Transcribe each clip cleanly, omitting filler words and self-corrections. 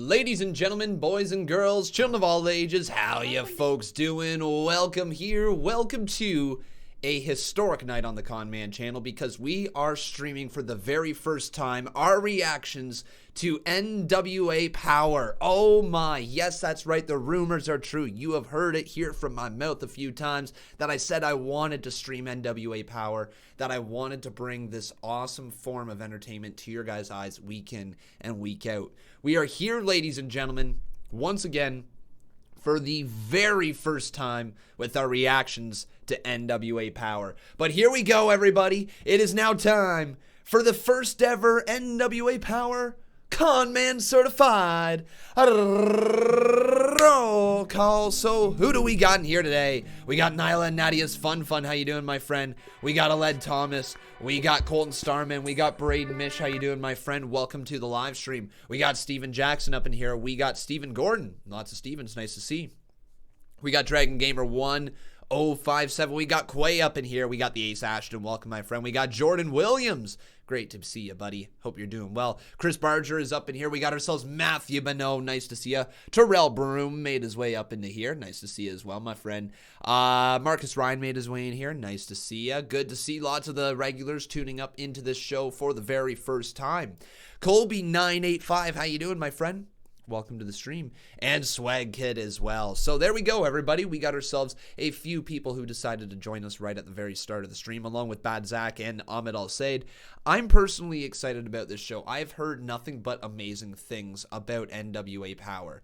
Ladies and gentlemen, boys and girls, children of all ages, how you folks doing? Welcome here, welcome to a historic night on the Conman channel because we are streaming for the very first time our reactions to NWA Powerrr. Oh my, yes, that's right, the rumors are true. You have heard it here from my mouth a few times that I said I wanted to stream NWA Powerrr, that I wanted to bring this awesome form of entertainment to your guys' eyes week in and week out. We are here, ladies and gentlemen, once again, for the very first time with our reactions to NWA Powerrr. But here we go, everybody. It is now time for the first ever NWA Powerrr Conman certified roll call. So who do we got in here today? We got Nyla and Nadia's Fun. How you doing, my friend? We got Aled Thomas. We got Colton Starman. We got Braden Mish. How you doing, my friend? Welcome to the live stream. We got Steven Jackson up in here. We got Stephen Gordon. Lots of Stevens. Nice to see. We got Dragon Gamer 1057. We got Quay up in here. We got the Ace Ashton. Welcome, my friend. We got Jordan Williams. Great to see you, buddy. Hope you're doing well. Chris Barger is up in here. We got ourselves Matthew Bonneau. Nice to see you. Terrell Broom made his way up into here. Nice to see you as well, my friend. Marcus Ryan made his way in here. Nice to see you. Good to see lots of the regulars tuning up into this show for the very first time. Colby985, how you doing, my friend? Welcome to the stream. And Swag Kid as well. So there we go, everybody. We got ourselves a few people who decided to join us right at the very start of the stream, along with Bad Zach and Ahmed Al-Said. I'm personally excited about this show. I've heard nothing but amazing things about NWA Powerrr.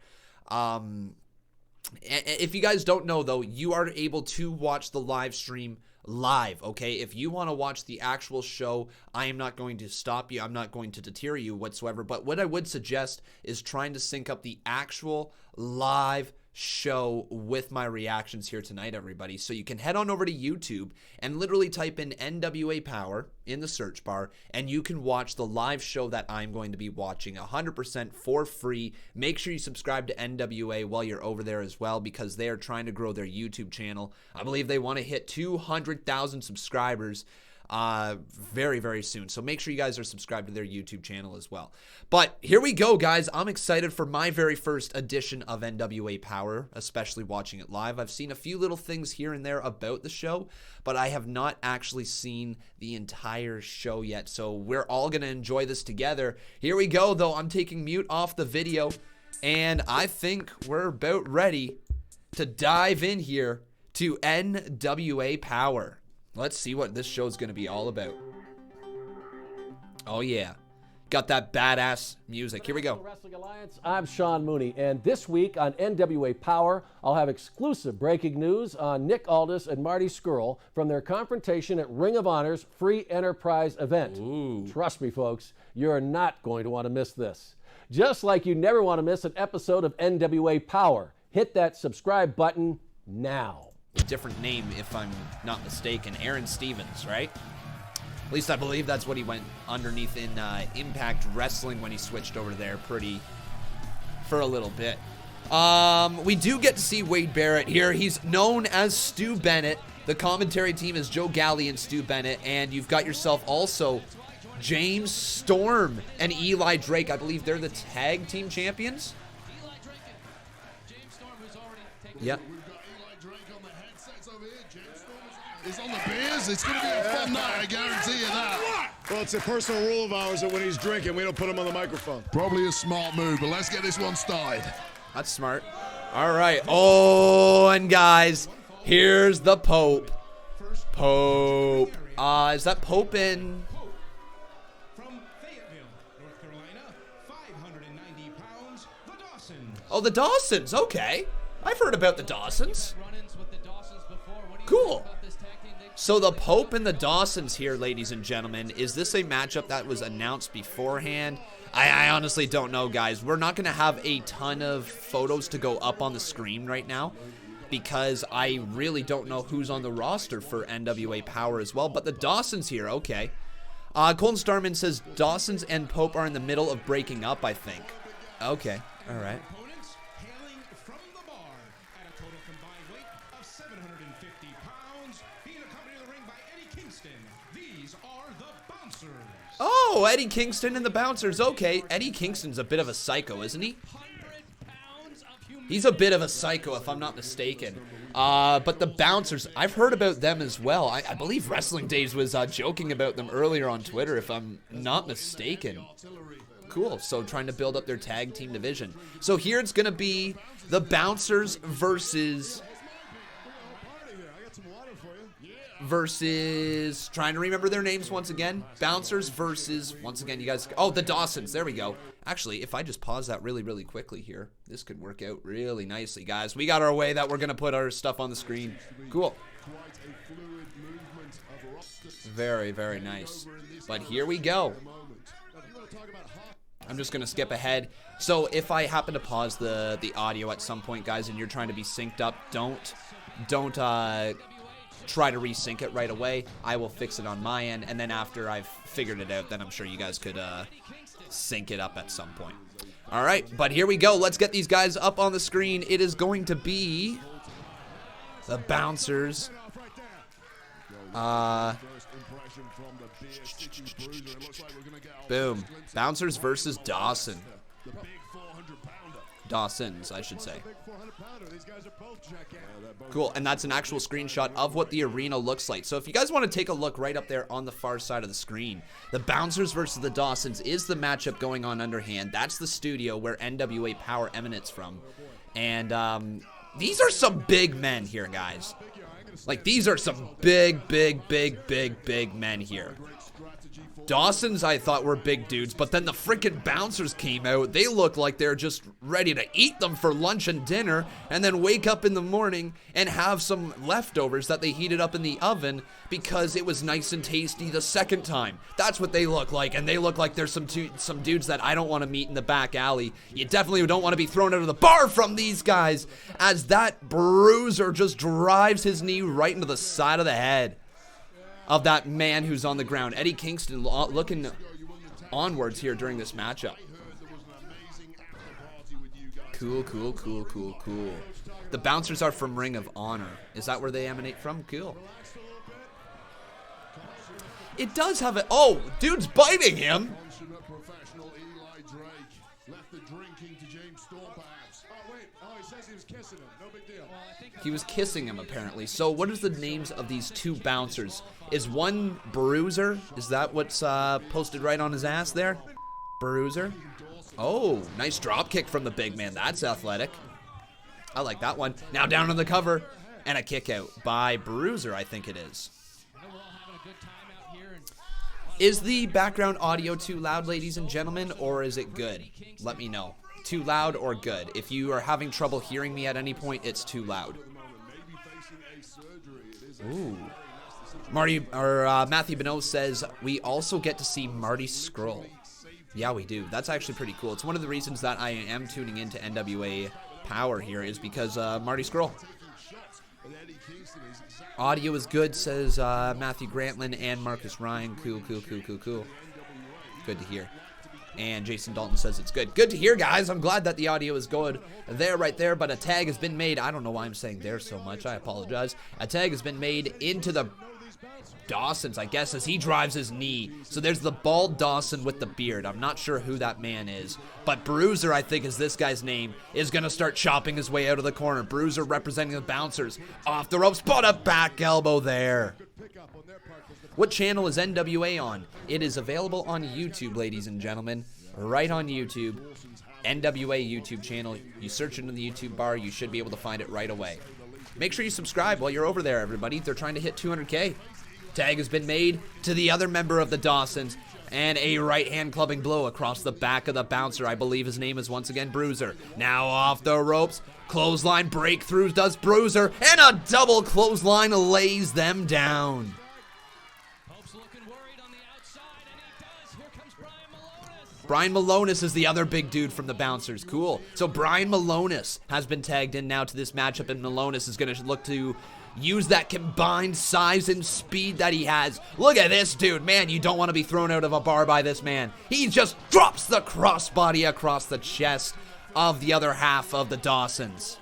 If you guys don't know, though, you are able to watch the live stream live, okay? If you want to watch the actual show, I am not going to stop you. I'm not going to deter you whatsoever. But what I would suggest is trying to sync up the actual live show with my reactions here tonight, everybody. So you can head on over to YouTube and literally type in NWA Powerrr in the search bar, and you can watch the live show that I'm going to be watching 100% for free. Make sure you subscribe to NWA while you're over there as well, because they are trying to grow their YouTube channel. I believe they want to hit 200,000 subscribers very, very soon. So make sure you guys are subscribed to their YouTube channel as well. But here we go, guys. I'm excited for my very first edition of NWA Powerrr, especially watching it live. I've seen a few little things here and there about the show, but I have not actually seen the entire show yet. So we're all going to enjoy this together. Here we go, though. I'm taking mute off the video, and I think we're about ready to dive in here to NWA Powerrr. Let's see what this show's going to be all about. Oh, yeah. Got that badass music. Here we go. Wrestling Alliance, I'm Sean Mooney, and this week on NWA Powerrr, I'll have exclusive breaking news on Nick Aldis and Marty Scurll from their confrontation at Ring of Honor's Free Enterprise event. Ooh. Trust me, folks, you're not going to want to miss this. Just like you never want to miss an episode of NWA Powerrr. Hit that subscribe button now. Different name, if I'm not mistaken. Aaron Stevens, right? At least I believe that's what he went underneath in Impact Wrestling when he switched over there for a little bit. We do get to see Wade Barrett here. He's known as Stu Bennett. The commentary team is Joe Galli and Stu Bennett, and you've got yourself also James Storm and Eli Drake. I believe they're the tag team champions. Yep. Is on the beers. It's going to be a fun night, I guarantee you that. Well, it's a personal rule of ours that when he's drinking, we don't put him on the microphone. Probably a smart move, but let's get this one started. That's smart. All right. Oh, and guys, here's the Pope. Pope. Is that Pope in? From Fayetteville, North Carolina, 590 pounds, the Dawsons. Oh, the Dawsons. Okay. I've heard about the Dawsons. Cool. So the Pope and the Dawsons here, ladies and gentlemen. Is this a matchup that was announced beforehand? I honestly don't know, guys. We're not going to have a ton of photos to go up on the screen right now because I really don't know who's on the roster for NWA Powerrr as well. But the Dawsons here, okay. Colton Starman says Dawsons and Pope are in the middle of breaking up, I think. Okay, all right. Oh, Eddie Kingston and the Bouncers. Okay, Eddie Kingston's a bit of a psycho, isn't he? He's a bit of a psycho, if I'm not mistaken. But the Bouncers, I've heard about them as well. I believe Wrestling Days was joking about them earlier on Twitter, if I'm not mistaken. Cool. So trying to build up their tag team division. So here it's going to be the Bouncers versus trying to remember their names once again. Bouncers versus, once again, you guys, oh, the Dawsons. There we go. Actually, if I just pause that really, really quickly here, this could work out really nicely, guys. We got our way that we're going to put our stuff on the screen. Cool. Very, very nice. But here we go. I'm just going to skip ahead. So if I happen to pause the audio at some point, guys, and you're trying to be synced up, don't try to resync it right away. I will fix it on my end, and then after I've figured it out, then I'm sure you guys could sync it up at some point. All right, but here we go. Let's get these guys up on the screen. It is going to be the Bouncers. Boom. Bouncers versus Dawson. Dawsons, I should say. Cool, and that's an actual screenshot of what the arena looks like. So if you guys want to take a look right up there on the far side of the screen, the Bouncers versus the Dawsons is the matchup going on underhand. That's the studio where NWA Powerrr emanates from. And these are some big men here, guys. Like, these are some big men here. Dawsons, I thought, were big dudes, but then the freaking Bouncers came out. They look like they're just ready to eat them for lunch and dinner, and then wake up in the morning and have some leftovers that they heated up in the oven because it was nice and tasty the second time. That's what they look like, and they look like there's some dudes that I don't want to meet in the back alley. You definitely don't want to be thrown out of the bar from these guys, as that bruiser just drives his knee right into the side of the head of that man who's on the ground. Eddie Kingston looking onwards here during this matchup. Cool. The Bouncers are from Ring of Honor. Is that where they emanate from? Cool. It does have a... Oh, dude's biting him. He was kissing him, apparently. So what is the names of these two Bouncers? Is one Bruiser? Is that what's posted right on his ass there? Bruiser? Oh, nice drop kick from the big man. That's athletic. I like that one. Now down on the cover. And a kick out by Bruiser, I think it is. Is the background audio too loud, ladies and gentlemen, or is it good? Let me know. Too loud or good? If you are having trouble hearing me at any point, it's too loud. Ooh. Matthew Bonneau says, we also get to see Marty Scurll. Yeah, we do. That's actually pretty cool. It's one of the reasons that I am tuning into NWA Powerrr here is because Marty Scurll. Audio is good, says Matthew Grantlin and Marcus Ryan. Cool. Good to hear. And Jason Dalton says it's good. Good to hear, guys. I'm glad that the audio is good there, right there. But a tag has been made. I don't know why I'm saying there so much. I apologize. A tag has been made into the Dawsons, I guess, as he drives his knee. So there's the bald Dawson with the beard. I'm not sure who that man is. But Bruiser, I think is this guy's name, is going to start chopping his way out of the corner. Bruiser representing the Bouncers. Off the ropes, but a back elbow there. What channel is NWA on? It is available on YouTube, ladies and gentlemen. Right on YouTube. NWA YouTube channel. You search it in the YouTube bar, you should be able to find it right away. Make sure you subscribe while you're over there, everybody. They're trying to hit 200K. Tag has been made to the other member of the Dawsons. And a right-hand clubbing blow across the back of the Bouncer. I believe his name is once again Bruiser. Now off the ropes. Clothesline breakthrough does Bruiser. And a double clothesline lays them down. Brian Malonis is the other big dude from the Bouncers. Cool. So Brian Malonis has been tagged in now to this matchup, and Malonis is going to look to use that combined size and speed that he has. Look at this dude. Man, you don't want to be thrown out of a bar by this man. He just drops the crossbody across the chest of the other half of the Dawsons.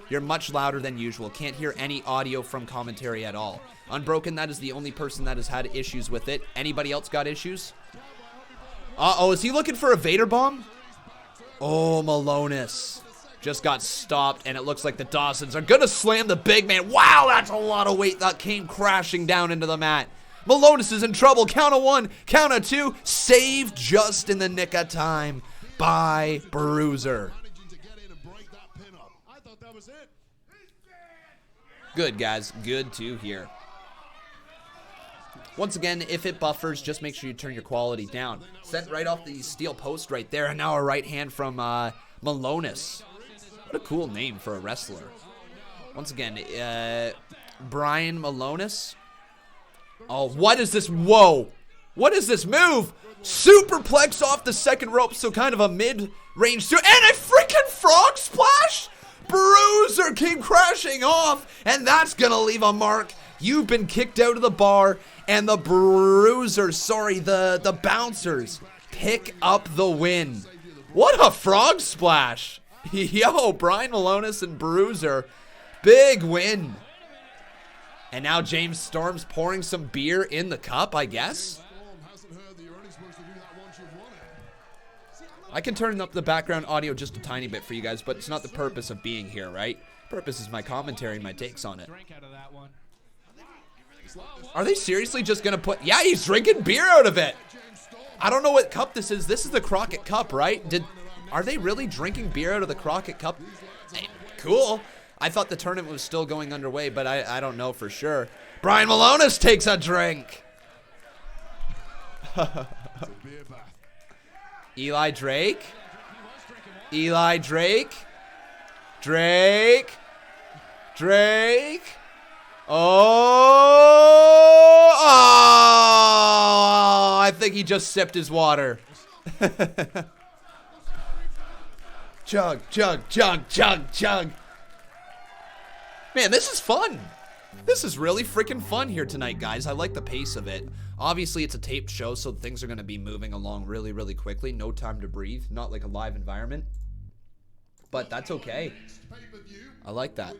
You're much louder than usual. Can't hear any audio from commentary at all. Unbroken, that is the only person that has had issues with it. Anybody else got issues? Uh-oh, is he looking for a Vader bomb? Oh, Malonis just got stopped, and it looks like the Dawsons are going to slam the big man. Wow, that's a lot of weight that came crashing down into the mat. Malonis is in trouble. Count of 1, count of 2. Saved just in the nick of time by Bruiser. Good, guys. Good to hear. Once again, if it buffers, just make sure you turn your quality down. Sent right off the steel post right there, and now a right hand from Malonis. What a cool name for a wrestler. Once again, Brian Malonis. Oh, what is this? Whoa. What is this move? Superplex off the second rope, so kind of a mid-range. And a freaking frog splash? Bruiser came crashing off, and that's going to leave a mark. You've been kicked out of the bar, and the Bruisers, sorry, the Bouncers, pick up the win. What a frog splash. Yo, Brian Malonis and Bruiser, big win. And now James Storm's pouring some beer in the cup, I guess. I can turn up the background audio just a tiny bit for you guys, but it's not the purpose of being here, right? Purpose is my commentary and my takes on it. Are they seriously just going to put... Yeah, he's drinking beer out of it. I don't know what cup this is. This is the Crockett Cup, right? Are they really drinking beer out of the Crockett Cup? Hey, cool. I thought the tournament was still going underway, but I don't know for sure. Brian Malonis takes a drink. Eli Drake. Eli Drake. Drake. Drake. Oh, I think he just sipped his water. Chug, chug, chug, chug, chug. Man, this is fun. This is really freaking fun here tonight, guys. I like the pace of it. Obviously, it's a taped show, so things are going to be moving along really, really quickly. No time to breathe. Not like a live environment. But that's okay. I like that.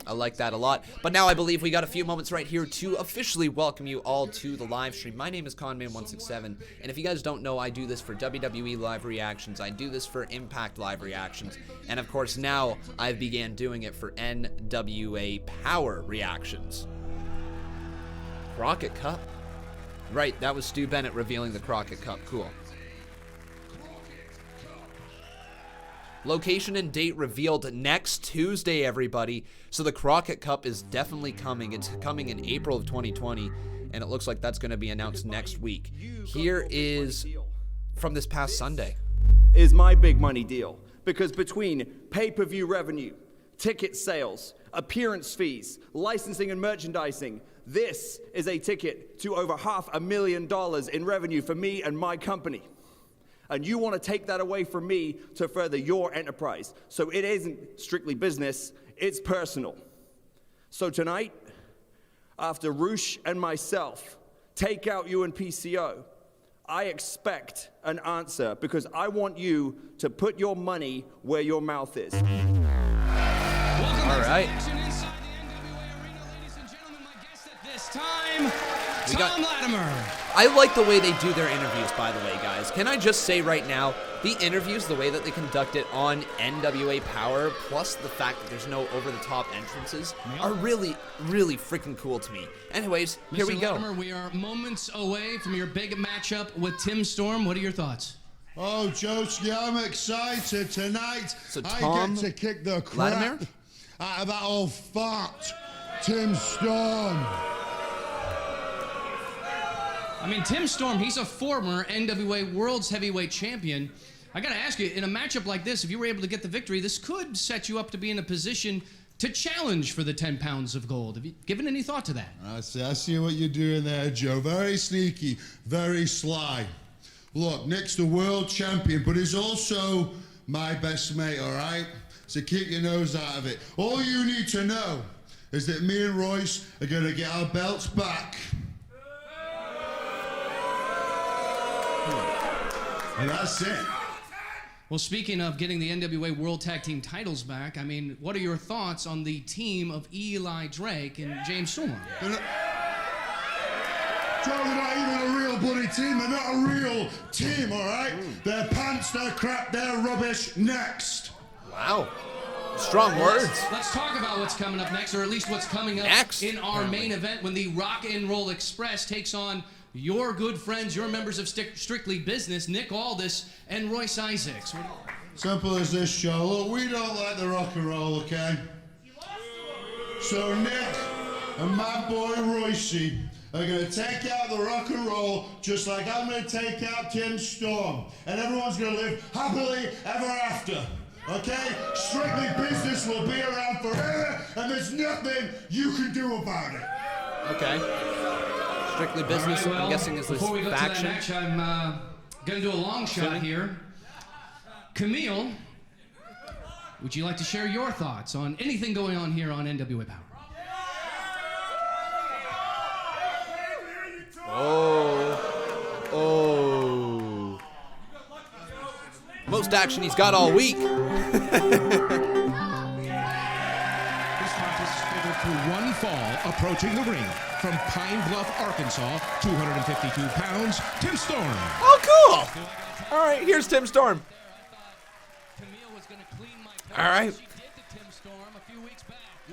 I like that a lot. But now I believe we got a few moments right here to officially welcome you all to the live stream. My name is Conman167, and if you guys don't know, I do this for WWE live reactions. I do this for Impact live reactions. And of course, now I've began doing it for NWA Powerrr reactions. Crockett Cup. Right, that was Stu Bennett revealing the Crockett Cup. Cool. Location and date revealed next Tuesday, everybody. So the Crockett Cup is definitely coming. It's coming in April of 2020, and it looks like that's going to be announced next week. Here is from this past Sunday. Is my big money deal. Because between pay-per-view revenue, ticket sales, appearance fees, licensing and merchandising, this is a ticket to over $500,000 in revenue for me and my company. And you want to take that away from me to further your enterprise. So it isn't strictly business, it's personal. So tonight, after Roosh and myself take out you and PCO, I expect an answer because I want you to put your money where your mouth is. All right. We got Latimer. I like the way they do their interviews, by the way, guys. Can I just say right now, the interviews, the way that they conduct it on NWA Powerrr, plus the fact that there's no over-the-top entrances, are really, really freaking cool to me. Anyways, here we go. Latimer, we are moments away from your big matchup with Tim Storm. What are your thoughts? Oh, Joski, I'm excited tonight. So I Tom get to kick the Latimer? crap out of that old fart, Tim Storm. I mean, Tim Storm, he's a former NWA World's Heavyweight Champion. I got to ask you, in a matchup like this, if you were able to get the victory, this could set you up to be in a position to challenge for the 10 pounds of gold. Have you given any thought to that? I see what you're doing there, Joe. Very sneaky, very sly. Look, Nick's the world champion, but he's also my best mate, all right? So keep your nose out of it. All you need to know is that me and Royce are going to get our belts back. And that's it. Well, speaking of getting the NWA World Tag Team titles back, I mean, what are your thoughts on the team of Eli Drake and James Storm? Joe, they're not even a real bloody team. They're not a real team, all right? They're pants, they're crap, they're rubbish. Next. Wow. Strong words. Let's talk about what's coming up next, or at least what's coming up in our main event when the Rock and Roll Express takes on your good friends, your members of Strictly Business, Nick Aldis and Royce Isaacs. Simple as this, show. Look, we don't like the rock and roll, okay? So Nick and my boy Royce are going to take out the rock and roll just like I'm going to take out Tim Storm. And everyone's going to live happily ever after. Okay? Strictly Business will be around forever, and there's nothing you can do about it. Okay. Strictly Business, Right, well, I'm guessing, is this before we go faction. to that match, I'm going to do a long shot here. Camille, would you like to share your thoughts on anything going on here on NWA Powerrr? Oh. Most action he's got all week. This contest is scheduled for one fall. Approaching the ring from Pine Bluff, Arkansas, 252 pounds, Tim Storm. Oh, cool. All right, here's Tim Storm. All right.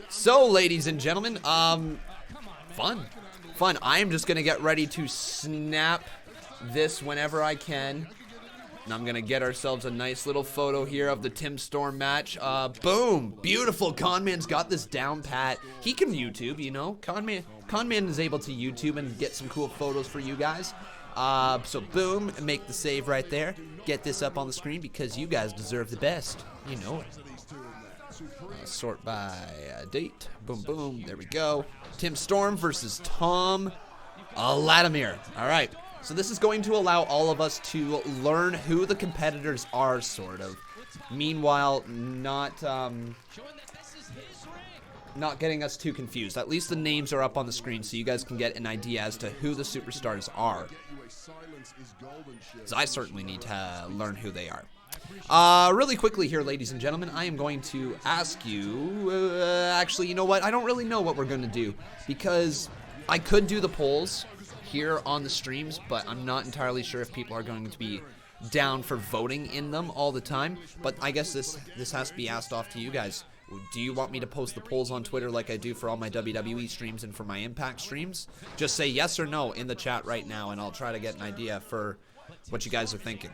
So, ladies and gentlemen, fun. I am just going to get ready to snap this whenever I can. And I'm going to get ourselves a nice little photo here of the Tim Storm match. Boom. Beautiful. Conman's got this down pat. He can YouTube, you know. Conman is able to YouTube and get some cool photos for you guys. So boom, make the save right there. Get this up on the screen because you guys deserve the best. You know it. Sort by date. Boom, boom. There we go. Tim Storm versus Tom Latimer. All right. So this is going to allow all of us to learn who the competitors are, sort of. Meanwhile, not getting us too confused. At least the names are up on the screen so you guys can get an idea as to who the superstars are. Because I certainly need to learn who they are. Really quickly here, ladies and gentlemen, I am going to ask you, actually, you know what? I don't really know what we're going to do because I could do the polls here on the streams, but I'm not entirely sure if people are going to be down for voting in them all the time. But I guess this has to be asked off to you guys. Do you want me to post the polls on Twitter like I do for all my WWE streams and for my Impact streams? Just say yes or no in the chat right now, and I'll try to get an idea for what you guys are thinking.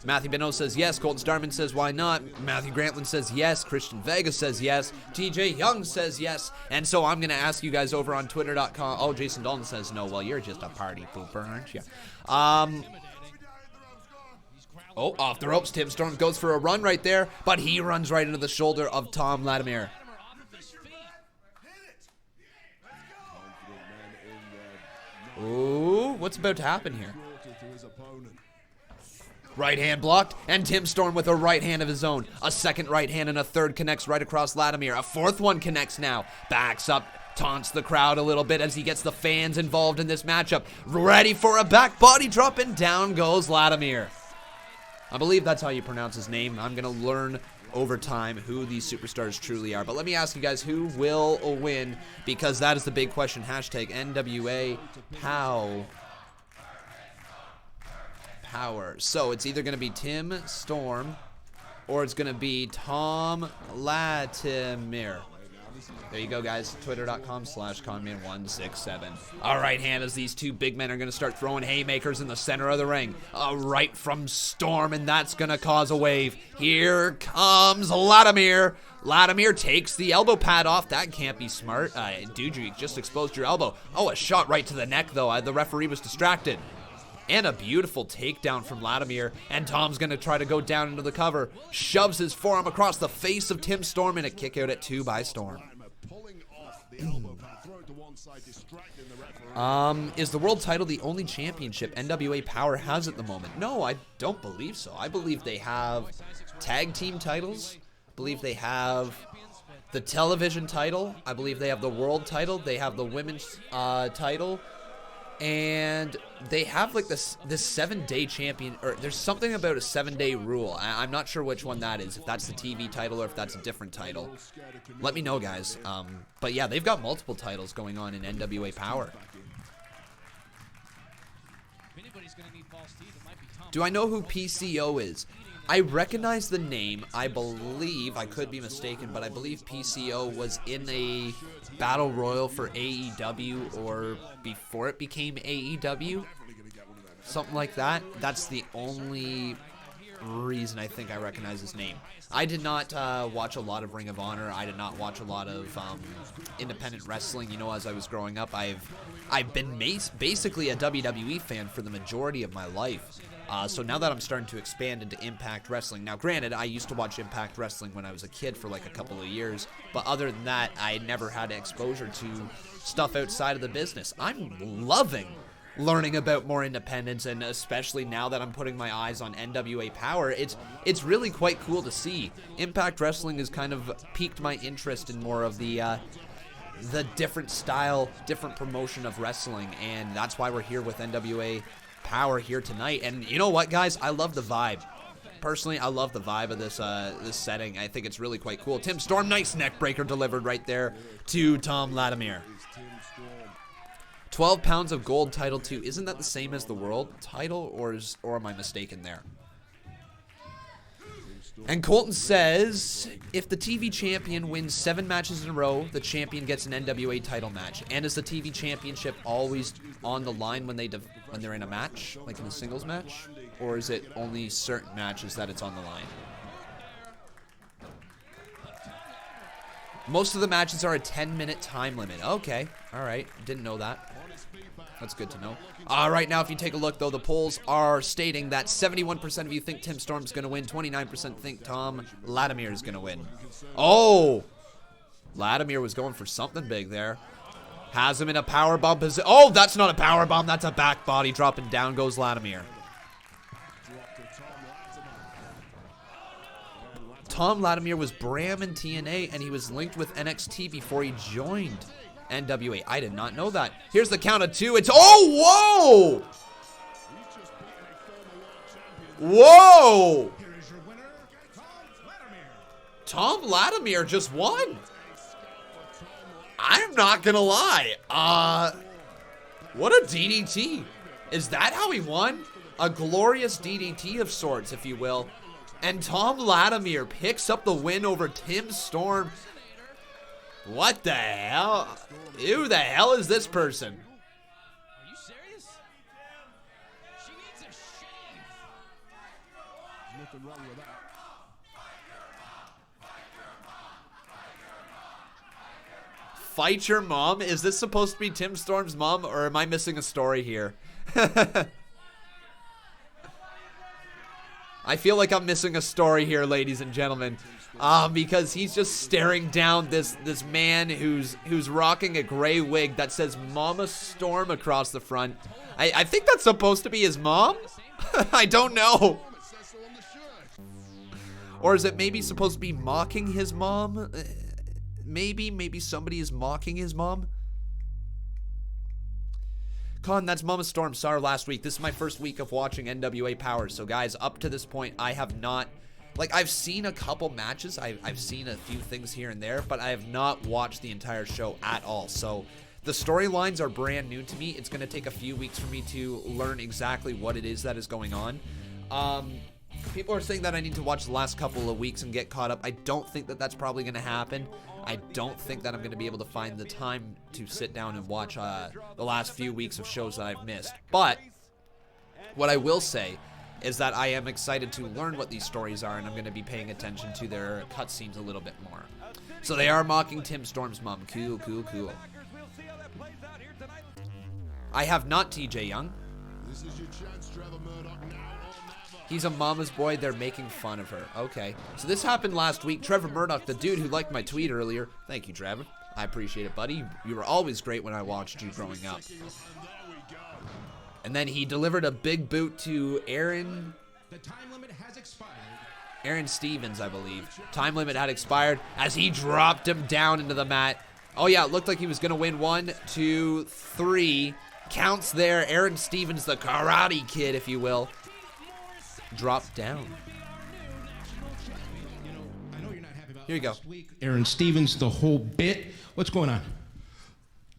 Matthew Beno says yes. Colton Starman says why not. Matthew Grantland says yes. Christian Vega says yes. TJ Young says yes. And so I'm going to ask you guys over on Twitter.com. Oh, Jason Dalton says no. Well, you're just a party pooper, aren't you? Oh, off the ropes. Tim Storm goes for a run right there, but he runs right into the shoulder of Tom Latimer. Ooh, what's about to happen here? Right hand blocked, and Tim Storm with a right hand of his own. A second right hand and a third connects right across Latimer. A fourth one connects now. Backs up, taunts the crowd a little bit as he gets the fans involved in this matchup. Ready for a back body drop, and down goes Latimer. I believe that's how you pronounce his name. I'm going to learn over time who these superstars truly are. But let me ask you guys, who will win? Because that is the big question. Hashtag NWA Powerrr. So it's either going to be Tim Storm or it's going to be Tom Latimer. There you go, guys. Twitter.com/Conman167. All right, hand as these two big men are going to start throwing haymakers in the center of the ring. Right from Storm, and that's going to cause a wave. Here comes Latimer. Latimer takes the elbow pad off. That can't be smart. Dude, you just exposed your elbow. Oh, a shot right to the neck, though. The referee was distracted. And a beautiful takedown from Latimer. And Tom's going to try to go down into the cover. Shoves his forearm across the face of Tim Storm, and a kick out at 2 by Storm. Is the world title the only championship NWA Powerrr has at the moment? No, I don't believe so. I believe they have tag team titles. I believe they have the television title. I believe they have the world title. They have the women's title. And they have like this 7-day champion, or there's something about a 7-day rule. I'm not sure which one that is, if that's the TV title or if that's a different title. Let me know, guys. But yeah, they've got multiple titles going on in NWA Powerrr. Do I know who PCO is? I recognize the name. I believe, I could be mistaken, but I believe PCO was in a battle royal for AEW or before it became AEW. Something like that. That's the only reason I think I recognize his name. I did not watch a lot of Ring of Honor. I did not watch a lot of independent wrestling. You know, as I was growing up, I've been basically a WWE fan for the majority of my life. So now that I'm starting to expand into Impact Wrestling, now granted, I used to watch Impact Wrestling when I was a kid for like a couple of years, but other than that, I never had exposure to stuff outside of the business. I'm loving learning about more independence, and especially now that I'm putting my eyes on NWA Powerrr, it's really quite cool to see. Impact Wrestling has kind of piqued my interest in more of the different style, different promotion of wrestling, and that's why we're here with NWA Powerrr here tonight. And you know what, guys? I love the vibe. Personally, I love the vibe of this setting. I think it's really quite cool. Tim Storm, nice neck breaker delivered right there to Tom Latimer. 12 pounds of gold, title 2. Isn't that the same as the world title, or am I mistaken there? And Colton says, if the TV champion wins 7 matches in a row, the champion gets an NWA title match. And is the TV championship always on the line when they're in a match, like in a singles match? Or is it only certain matches that it's on the line? Most of the matches are a 10-minute time limit. Okay, all right, didn't know that. That's good to know. Right now, if you take a look, though, the polls are stating that 71% of you think Tim Storm's going to win, 29% think Tom Latimer is going to win. Oh! Latimer was going for something big there. Has him in a powerbomb position. Oh, that's not a powerbomb. That's a back body drop, and down goes Latimer. Tom Latimer was Bram in TNA, and he was linked with NXT before he joined NWA. I did not know that. Here's the count of 2. It's, oh, whoa! Whoa! Tom Latimer just won. I'm not gonna lie. What a DDT. Is that how he won? A glorious DDT of sorts, if you will. And Tom Latimer picks up the win over Tim Storm. What the hell? Who the hell is this person? Are you serious? She needs a shave. Nothing wrong with that. Fight your mom? Is this supposed to be Tim Storm's mom, or am I missing a story here? I feel like I'm missing a story here, ladies and gentlemen, because he's just staring down this man who's rocking a gray wig that says Mama Storm across the front. I think that's supposed to be his mom? I don't know. Or is it maybe supposed to be mocking his mom? Maybe somebody is mocking his mom? Con, that's Mama Storm. Saw her last week. This is my first week of watching NWA Powerrr. So, guys, up to this point, I have not... Like, I've seen a couple matches. I've seen a few things here and there, but I have not watched the entire show at all. So, the storylines are brand new to me. It's going to take a few weeks for me to learn exactly what it is that is going on. People are saying that I need to watch the last couple of weeks and get caught up. I don't think that that's probably going to happen. I don't think that I'm going to be able to find the time to sit down and watch the last few weeks of shows that I've missed. But what I will say is that I am excited to learn what these stories are, and I'm going to be paying attention to their cutscenes a little bit more. So they are mocking Tim Storm's mom. Cool, cool, cool. I have not TJ Young. This is your chance, Trevor Murdoch, now or never. He's a mama's boy. They're making fun of her. Okay. So this happened last week. Trevor Murdoch, the dude who liked my tweet earlier. Thank you, Trevor. I appreciate it, buddy. You were always great when I watched you growing up. And then he delivered a big boot to Aaron. The time limit has expired. Aaron Stevens, I believe. Time limit had expired as he dropped him down into the mat. Oh, yeah, it looked like he was going to win 1, 2, 3. Counts there. Aaron Stevens, the Karate Kid, if you will, dropped down. Here you go. Aaron Stevens, the whole bit. What's going on?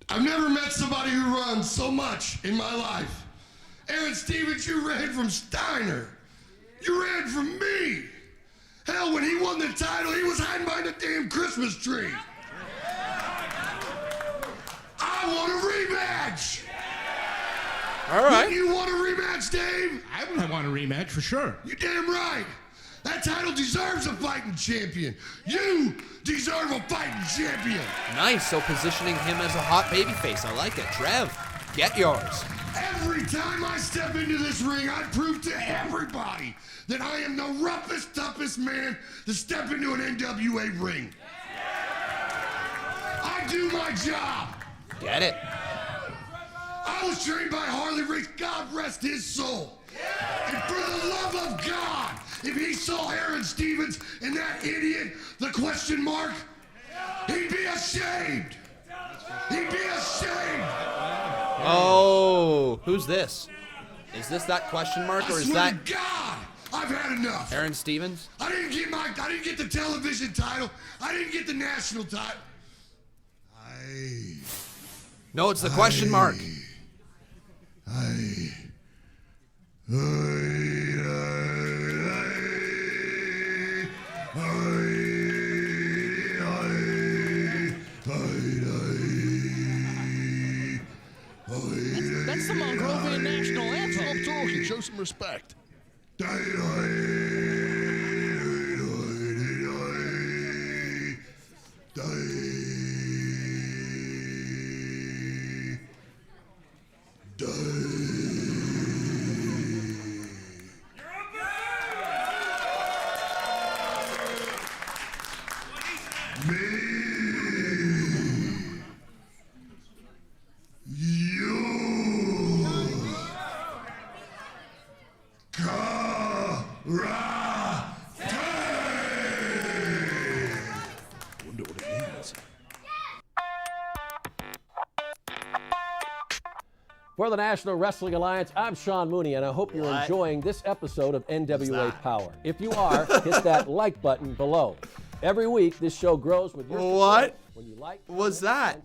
I've never met somebody who runs so much in my life. Aaron Stevens, you ran from Steiner. You ran from me. Hell, when he won the title, he was hiding behind the damn Christmas tree. I want a rematch. All right. You want a rematch, Dave? I want a rematch for sure. You damn right. That title deserves a fighting champion. You deserve a fighting champion. Nice. So positioning him as a hot babyface. I like it. Trev, get yours. Every time I step into this ring, I prove to everybody that I am the roughest, toughest man to step into an NWA ring. I do my job. Get it. I was trained by Harley Race, God rest his soul. And for the love of God, if he saw Aaron Stevens and that idiot, the question mark, he'd be ashamed. He'd be ashamed. Oh, who's this? Is this that question mark, or is that I swear to God, I've had enough. Aaron Stevens? I didn't get the television title. I didn't get the national title. No, it's the question mark. That's the Mongrovian national anthem. Stop talking, show some respect. For the National Wrestling Alliance, I'm Sean Mooney, and I hope you're enjoying this episode of NWA Powerrr. If you are, hit that like button below. Every week, this show grows with your support. When you like, Was that?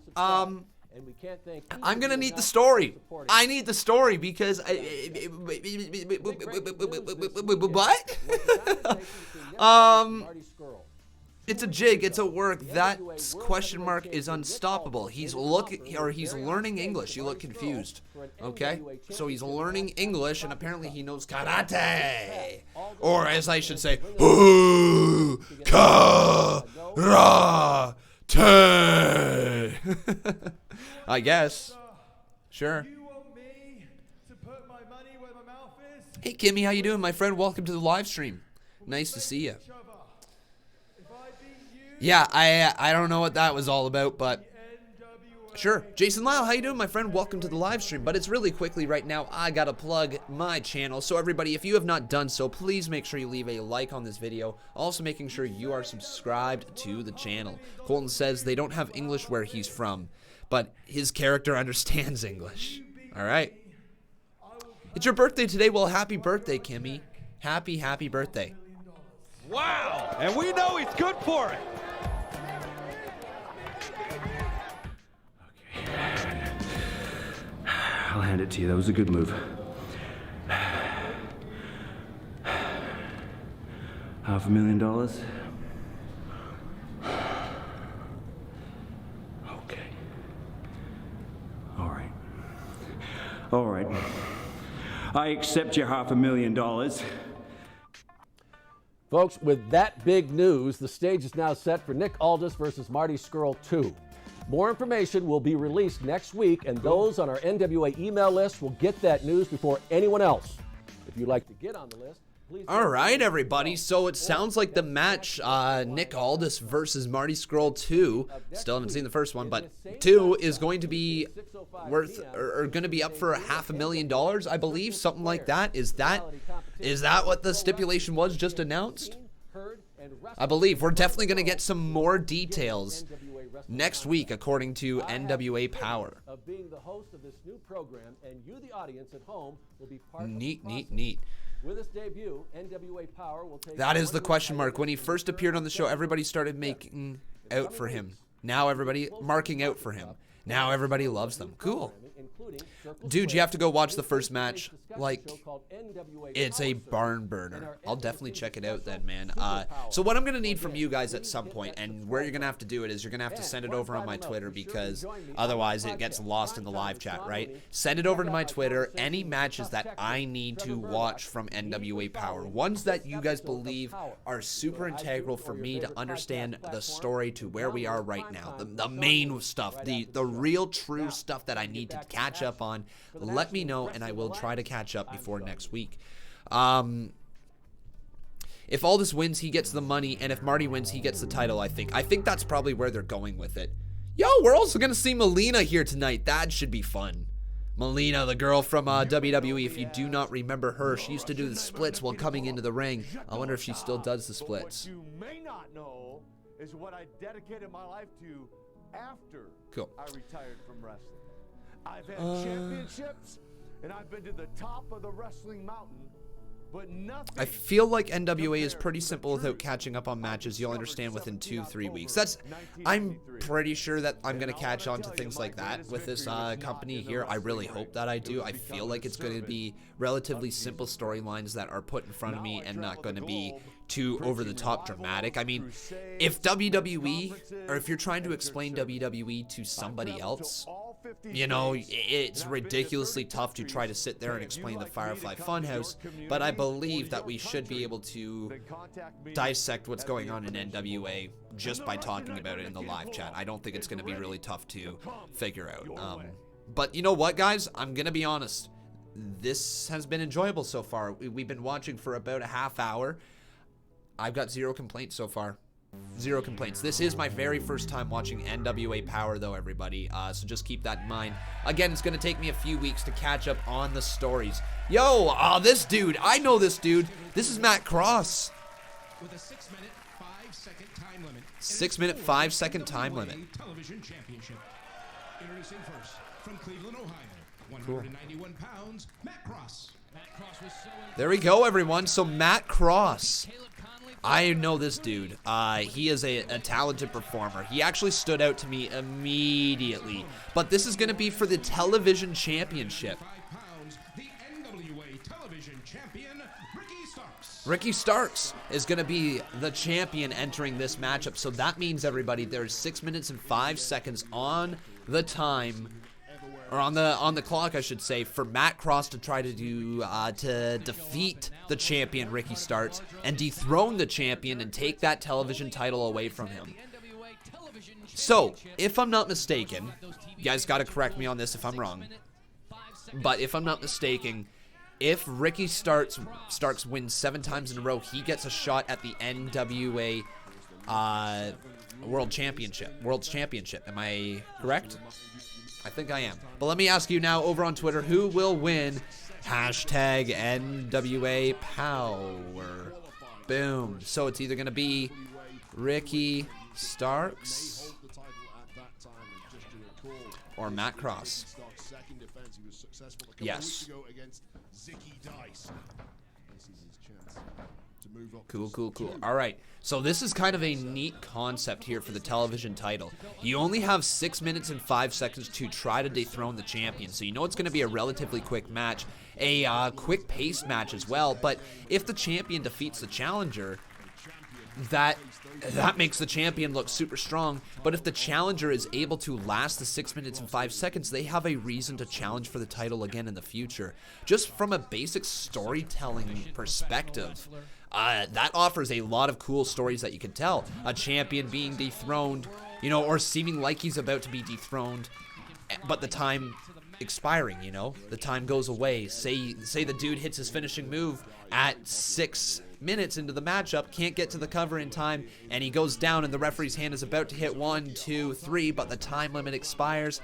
and we can't thank I'm gonna need the story. I need the story because what? It's a jig. It's a work. That question mark is unstoppable. He's learning English. You look confused. Okay? So he's learning English, and apparently he knows karate. Or as I should say, karate. I guess. Sure. Hey, Kimmy, how you doing, my friend? Welcome to the live stream. Nice to see you. Yeah, I don't know what that was all about, but sure. Jason Lyle, how you doing, my friend? Welcome to the live stream. But it's really quickly right now, I gotta plug my channel. So everybody, if you have not done so, please make sure you leave a like on this video. Also making sure you are subscribed to the channel. Colton says they don't have English where he's from, but his character understands English. All right. It's your birthday today. Well, happy birthday, Kimmy. Happy birthday. Wow! And we know he's good for it. I'll hand it to you. That was a good move. $500,000? Okay. All right. I accept your $500,000. Folks, with that big news, the stage is now set for Nick Aldis versus Marty Scurll 2. More information will be released next week, and those on our NWA email list will get that news before anyone else. If you'd like to get on the list, please... All right, everybody. So it sounds like the match, Nick Aldis versus Marty Scurll 2, still haven't seen the first one, but 2 is going to be worth, or going to be up for $500,000, I believe, something like that. Is that what the stipulation was just announced? I believe we're definitely going to get some more details next week, according to NWA Powerrr. Of being the host of this new program, and you, the audience at home, will be part Neat. With this debut, NWA Powerrr will take... That is the question mark. When he first appeared on the show, everybody started making out for him. Now everybody marking out for him. Now everybody loves them. Cool. Dude, you have to go watch the first match. Like, it's a barn burner. I'll definitely check it out then, man. So what I'm going to need from you guys at some point, and where you're going to have to do it is you're going to have to send it over on my Twitter, because otherwise it gets lost in the live chat, right? Send it over to my Twitter. Any matches that I need to watch from NWA Powerrr, ones that you guys believe are super integral for me to understand the story to where we are right now, the main stuff, the real true stuff that I need to catch up on. Let me know, and I will try to catch up before next week. If Aldis wins, he gets the money, and if Marty wins, he gets the title, I think that's probably where they're going with it. Yo, we're also going to see Melina here tonight. That should be fun. Melina, the girl from WWE, if you do not remember her, she used to do the splits while coming into the ring. I wonder if she still does the splits. What you may not know is what I dedicated my life to after I retired from wrestling. I've had championships, and I've been to the top of the wrestling mountain, but nothing. I feel like NWA is pretty simple without catching up on matches. You'll understand within 2-3 weeks. I'm pretty sure that I'm going to catch on to things like that with this company here. I really hope that I do. I feel like it's going to be relatively simple storylines that are put in front of me and not going to be too over-the-top dramatic. I mean, if WWE, or if you're trying to explain WWE to somebody else, you know, it's ridiculously tough to try to sit there and explain the Firefly Funhouse, but I believe that we should be able to dissect what's going on in NWA just by talking about it in the live chat. I don't think it's going to be really tough to figure out. But you know what, guys? I'm going to be honest. This has been enjoyable so far. We've been watching for about a half hour. I've got zero complaints so far. Zero complaints. This is my very first time watching NWA Powerrr, though, everybody. So just keep that in mind. Again, it's going to take me a few weeks to catch up on the stories. Yo, this dude. I know this dude. This is Matt Cross. With a 6-minute, 5-second time limit. 6-minute, 5-second time limit. Television Championship. Introducing first, from Cleveland, Ohio, 191 pounds, Matt Cross. There we go, everyone. So Matt Cross. I know this dude. He is a talented performer. He actually stood out to me immediately. But this is going to be for the television championship. The NWA Television Champion, Ricky Starks. Ricky Starks is going to be the champion entering this matchup. So that means, everybody, there's 6 minutes and 5 seconds on the time, or on the clock, I should say, for Matt Cross to try to do to defeat the champion Ricky Starks and dethrone the champion and take that television title away from him. So, if I'm not mistaken, you guys got to correct me on this if I'm wrong, but if I'm not mistaken, if Ricky Starks wins 7 times in a row, he gets a shot at the NWA World Championship. Am I correct? I think I am. But let me ask you now over on Twitter, who will win hashtag NWA Powerrr? Boom. So it's either going to be Ricky Starks or Matt Cross. Yes. Cool. All right. So this is kind of a neat concept here for the television title. You only have 6 minutes and 5 seconds to try to dethrone the champion. So you know it's going to be a relatively quick match, a quick pace match as well. But if the champion defeats the challenger, that makes the champion look super strong. But if the challenger is able to last the 6 minutes and 5 seconds, they have a reason to challenge for the title again in the future. Just from a basic storytelling perspective, that offers a lot of cool stories that you can tell. A champion being dethroned, you know, or seeming like he's about to be dethroned, but the time expiring, you know, the time goes away. Say the dude hits his finishing move at 6 minutes into the matchup, can't get to the cover in time, and he goes down and the referee's hand is about to hit 1, 2, 3, but the time limit expires.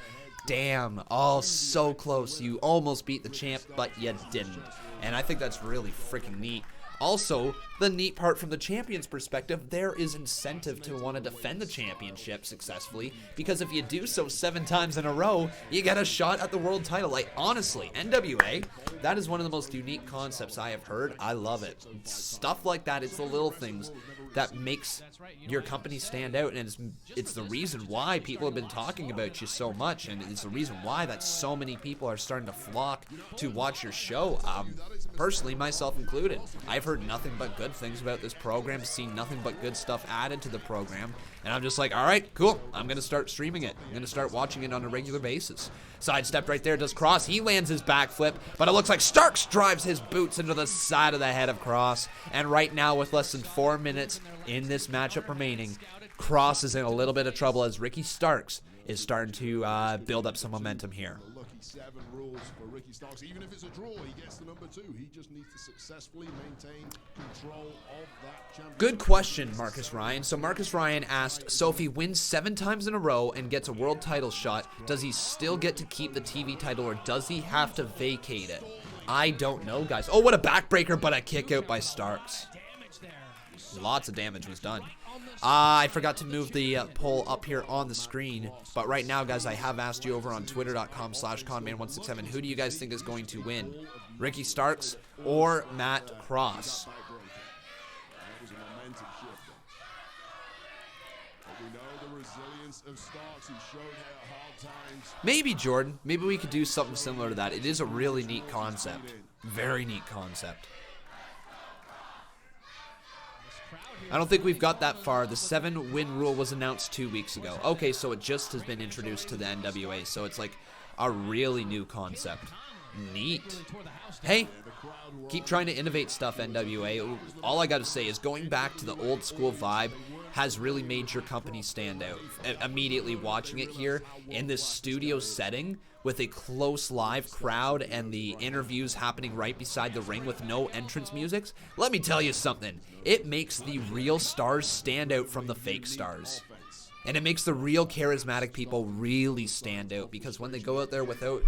Damn, so close. You almost beat the champ, but you didn't. And I think that's really freaking neat. Also, the neat part from the champion's perspective, there is incentive to want to defend the championship successfully, because if you do so 7 times in a row, you get a shot at the world title. Like, honestly, NWA, that is one of the most unique concepts I have heard. I love it. Stuff like that, it's the little things that makes your company stand out, and it's the reason why people have been talking about you so much, and it's the reason why that so many people are starting to flock to watch your show. Personally, myself included, I've heard nothing but good things about this program, seen nothing but good stuff added to the program, and I'm just like, all right, cool, I'm going to start streaming it. I'm going to start watching it on a regular basis. Sidestepped right there, does Cross. He lands his backflip, but it looks like Starks drives his boots into the side of the head of Cross. And right now, with less than 4 minutes in this matchup remaining, Cross is in a little bit of trouble as Ricky Starks is starting to build up some momentum here. Lucky 7 rules for Ricky Starks. Even if it's a draw, he gets the number 2. He just needs to successfully maintain control of that championship. Good question, Marcus Ryan. So Marcus Ryan asked, so if he wins 7 times in a row and gets a world title shot, does he still get to keep the TV title, or does he have to vacate it? I don't know, guys. Oh, what a backbreaker, but a kick out by Starks. Lots of damage was done. I forgot to move the poll up here on the screen, but right now, guys, I have asked you over on twitter.com/Conman167, who do you guys think is going to win? Ricky Starks or Matt Cross? Maybe, Jordan. Maybe we could do something similar to that. It is a really neat concept. Very neat concept. I don't think we've got that far. The 7-win rule was announced 2 weeks ago. Okay, so it just has been introduced to the NWA, so it's like a really new concept. Neat. Hey, keep trying to innovate stuff, NWA. All I gotta say is going back to the old school vibe has really made your company stand out. Immediately watching it here in this studio setting with a close live crowd and the interviews happening right beside the ring with no entrance music, let me tell you something. It makes the real stars stand out from the fake stars. And it makes the real charismatic people really stand out, because when they go out there without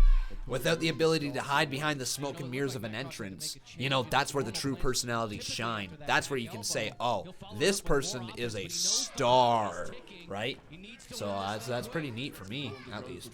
the ability to hide behind the smoke and mirrors of an entrance, you know, that's where the true personalities shine. That's where you can say, oh, this person is a star, right? So that's pretty neat for me, at least.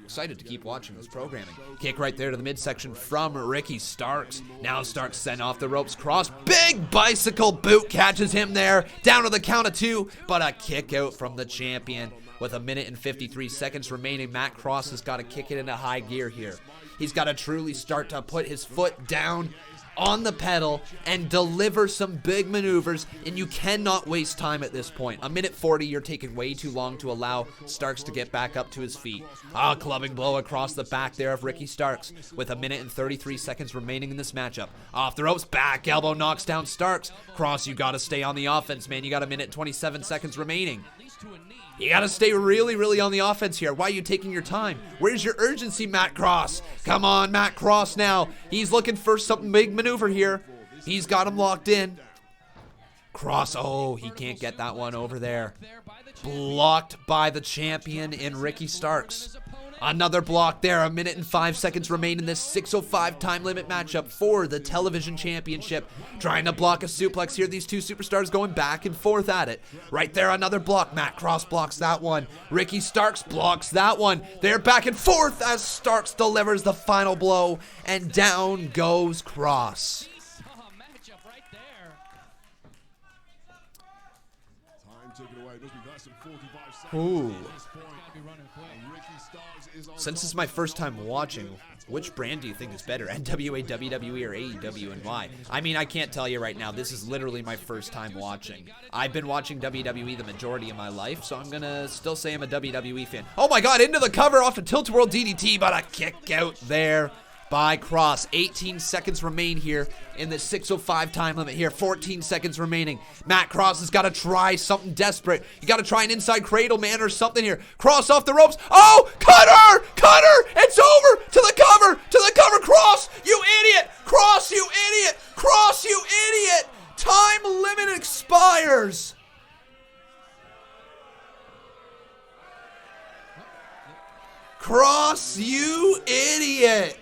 Excited to keep watching this programming. Kick right there to the midsection from Ricky Starks. Now Starks sent off the ropes. Cross, big bicycle boot catches him there. Down to the count of 2, but a kick out from the champion. With 1 minute and 53 seconds remaining, Matt Cross has got to kick it into high gear here. He's got to truly start to put his foot down on the pedal and deliver some big maneuvers, and you cannot waste time at this point. 1 minute 40, you're taking way too long to allow Starks to get back up to his feet. Clubbing blow across the back there of Ricky Starks with 1 minute and 33 seconds remaining in this matchup. Off the ropes, back elbow knocks down Starks. Cross, you got to stay on the offense, man. You got 1 minute and 27 seconds remaining. You gotta stay really, really on the offense here. Why are you taking your time? Where's your urgency, Matt Cross? Come on, Matt Cross now. He's looking for some big maneuver here. He's got him locked in. Cross, oh, he can't get that one over there. Blocked by the champion in Ricky Starks. Another block there. 1 minute and 5 seconds remain in this 6:05 time limit matchup for the television championship. Trying to block a suplex here. These two superstars going back and forth at it. Right there, another block. Matt Cross blocks that one. Ricky Starks blocks that one. They're back and forth as Starks delivers the final blow, and down goes Cross. Ooh. Since it's my first time watching, which brand do you think is better, NWA, WWE, or AEW, and why? I mean, I can't tell you right now. This is literally my first time watching. I've been watching WWE the majority of my life, so I'm going to still say I'm a WWE fan. Oh my god, into the cover off the Tilt-A-Whirl DDT, but a kick out there by Cross. 18 seconds remain here in the 6:05 time limit here. 14 seconds remaining. Matt Cross has got to try something desperate. You got to try an inside cradle, man, or something here. Cross off the ropes. Oh, cutter! Cutter! It's over! To the cover! To the cover! Cross! You idiot! Cross, you idiot! Cross, you idiot! Time limit expires! Cross, you idiot!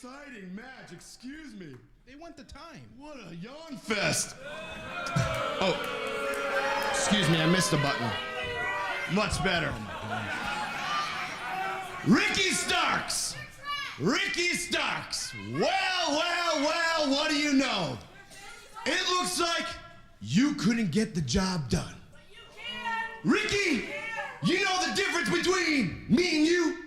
exciting match, excuse me. They want the time. What a yawn fest. Oh, excuse me, I missed a button. Much better. Ricky Starks. Ricky Starks. Well, what do you know? It looks like you couldn't get the job done. Ricky, you know the difference between me and you?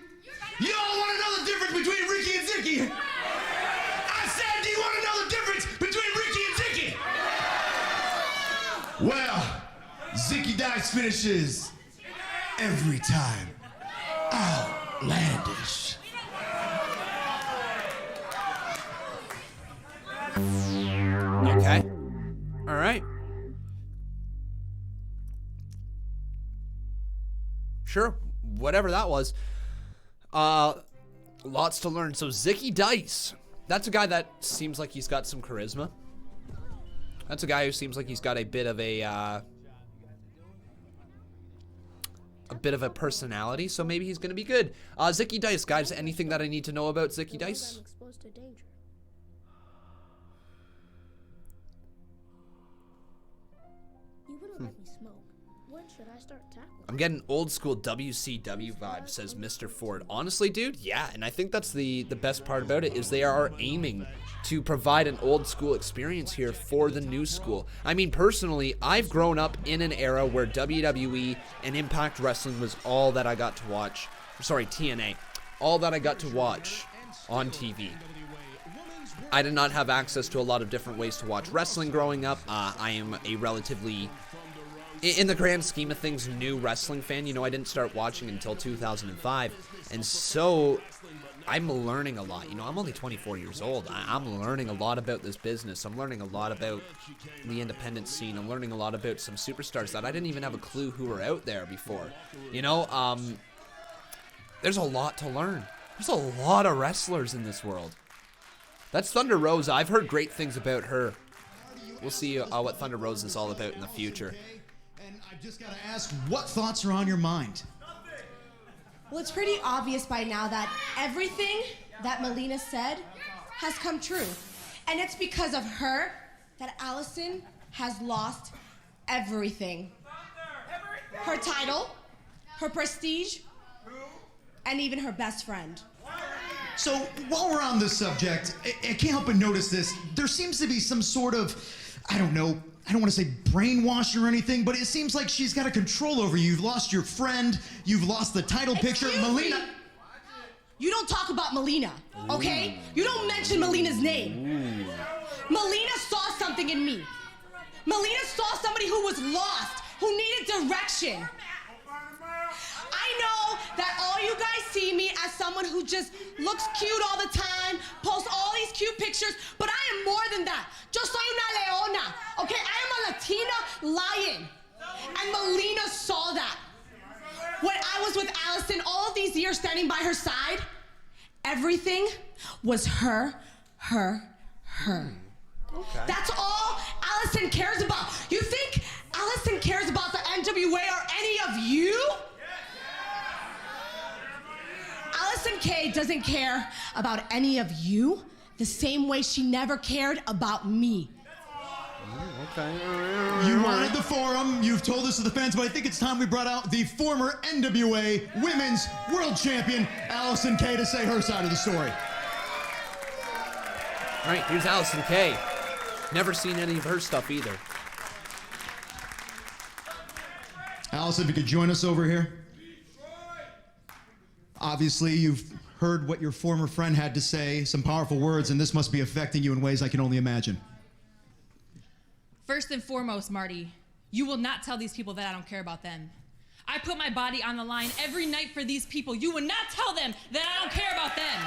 You all want to know the difference between Ricky and Zicky? I said, do you want to know the difference between Ricky and Zicky? Well, Zicky Dice finishes every time outlandish. Okay. All right. Sure. Whatever that was. Lots to learn. So Zicky Dice. That's a guy that seems like he's got some charisma. That's a guy who seems like he's got a bit of a personality, so maybe he's gonna be good. Zicky Dice, guys, anything that I need to know about Zicky Dice? I'm exposed to danger. You wouldn't let me smoke. When should I start tackling? I'm getting old school WCW vibe, says Mr. Ford. Honestly, dude, yeah, and I think that's the best part about it is they are aiming to provide an old school experience here for the new school. I mean, personally, I've grown up in an era where WWE and Impact Wrestling was all that I got to watch. Sorry, TNA. All that I got to watch on TV. I did not have access to a lot of different ways to watch wrestling growing up. I am a relatively, in the grand scheme of things, new wrestling fan. You know, I didn't start watching until 2005. And so I'm learning a lot. You know, I'm only 24 years old. I'm learning a lot about this business. I'm learning a lot about the independent scene. I'm learning a lot about some superstars that I didn't even have a clue who were out there before. You know, there's a lot to learn. There's a lot of wrestlers in this world. That's Thunder Rosa. I've heard great things about her. We'll see what Thunder Rosa is all about in the future. And I've just got to ask, what thoughts are on your mind? Well, it's pretty obvious by now that everything that Melina said has come true. And it's because of her that Allison has lost everything. Her title, her prestige, and even her best friend. So, while we're on this subject, I can't help but notice this. There seems to be some sort of, I don't know, I don't want to say brainwash or anything, but it seems like she's got a control over you. You've lost your friend, you've lost the title picture. Melina. You don't talk about Melina, okay? You don't mention Melina's name. Melina saw something in me. Melina saw somebody who was lost, who needed direction. I know that all you guys see me as someone who just looks cute all the time, posts all these cute pictures, but I am more than that. Yo soy una leona, okay? I am a Latina lion. And Melina saw that. When I was with Allison all of these years standing by her side, everything was her. Okay. That's all Allison cares about. You think Allison cares about the NWA or any of you? Allison K doesn't care about any of you the same way she never cared about me. Okay. You wanted the forum, you've told us to the fans, but I think it's time we brought out the former NWA Women's World Champion, Allison K, to say her side of the story. All right, here's Allison K. Never seen any of her stuff either. Allison, if you could join us over here. Obviously, you've heard what your former friend had to say, some powerful words, and this must be affecting you in ways I can only imagine. First and foremost, Marty, you will not tell these people that I don't care about them. I put my body on the line every night for these people. You would not tell them that I don't care about them.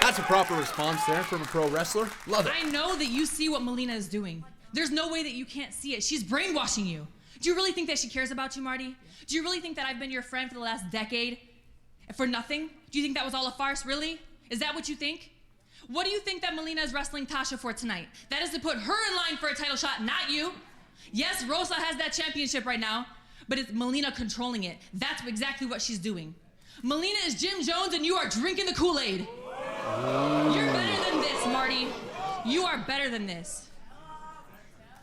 That's a proper response there from a pro wrestler. Love it. I know that you see what Melina is doing. There's no way that you can't see it. She's brainwashing you. Do you really think that she cares about you, Marty? Do you really think that I've been your friend for the last decade for nothing? Do you think that was all a farce, really? Is that what you think? What do you think that Melina is wrestling Tasha for tonight? That is to put her in line for a title shot, not you. Yes, Rosa has that championship right now, but it's Melina controlling it. That's exactly what she's doing. Melina is Jim Jones and you are drinking the Kool-Aid. You're better than this, Marty. You are better than this.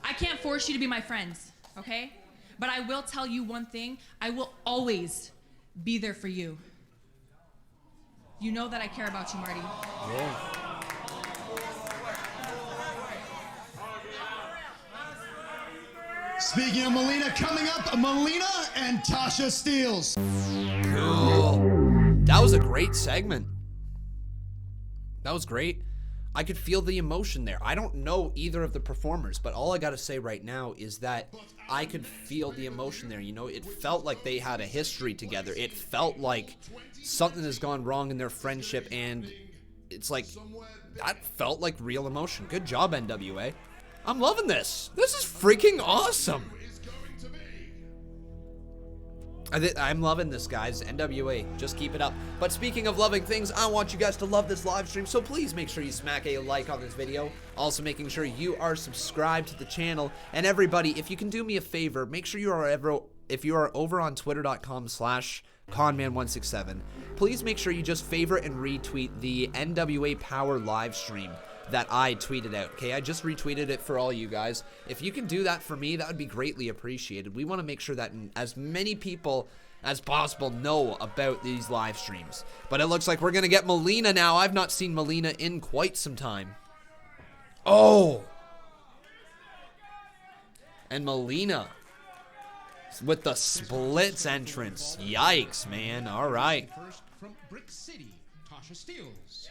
I can't force you to be my friends, okay? But I will tell you one thing. I will always be there for you. You know that I care about you, Marty. Yeah. Speaking of Molina, coming up, Molina and Tasha Steelz. Cool. That was a great segment. That was great. I could feel the emotion there. I don't know either of the performers, but all I gotta say right now is that I could feel the emotion there. You know, it felt like they had a history together. It felt like something has gone wrong in their friendship, and it's like, that felt like real emotion. Good job, NWA. I'm loving this. This is freaking awesome. I'm loving this, guys. NWA, just keep it up. But speaking of loving things, I want you guys to love this live stream, so please make sure you smack a like on this video. Also making sure you are subscribed to the channel. And everybody, if you can do me a favor, make sure you are if you are over on twitter.com/Conman167, please make sure you just favorite and retweet the NWA Powerrr live stream that I tweeted out, okay? I just retweeted it for all you guys. If you can do that for me, that would be greatly appreciated. We want to make sure that as many people as possible know about these live streams. But it looks like we're going to get Melina now. I've not seen Melina in quite some time. Oh! And Melina with the splits entrance. Yikes, man. All right. First from Brick City, Tasha Steelz.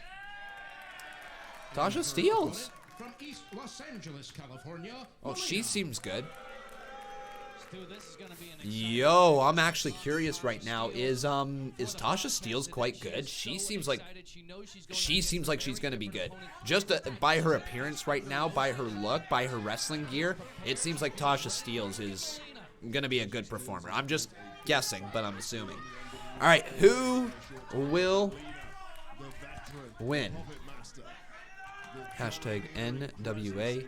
Tasha Steelz. From East Los Angeles, California. Oh, she seems good. Stu, this is gonna be an Yo, I'm actually curious right now. Is Tasha Steelz quite good? She seems like she's gonna be good. Just by her appearance right now, by her look, by her wrestling gear, it seems like Tasha Steelz is gonna be a good performer. I'm just guessing, but I'm assuming. All right, who will win? Hashtag NWA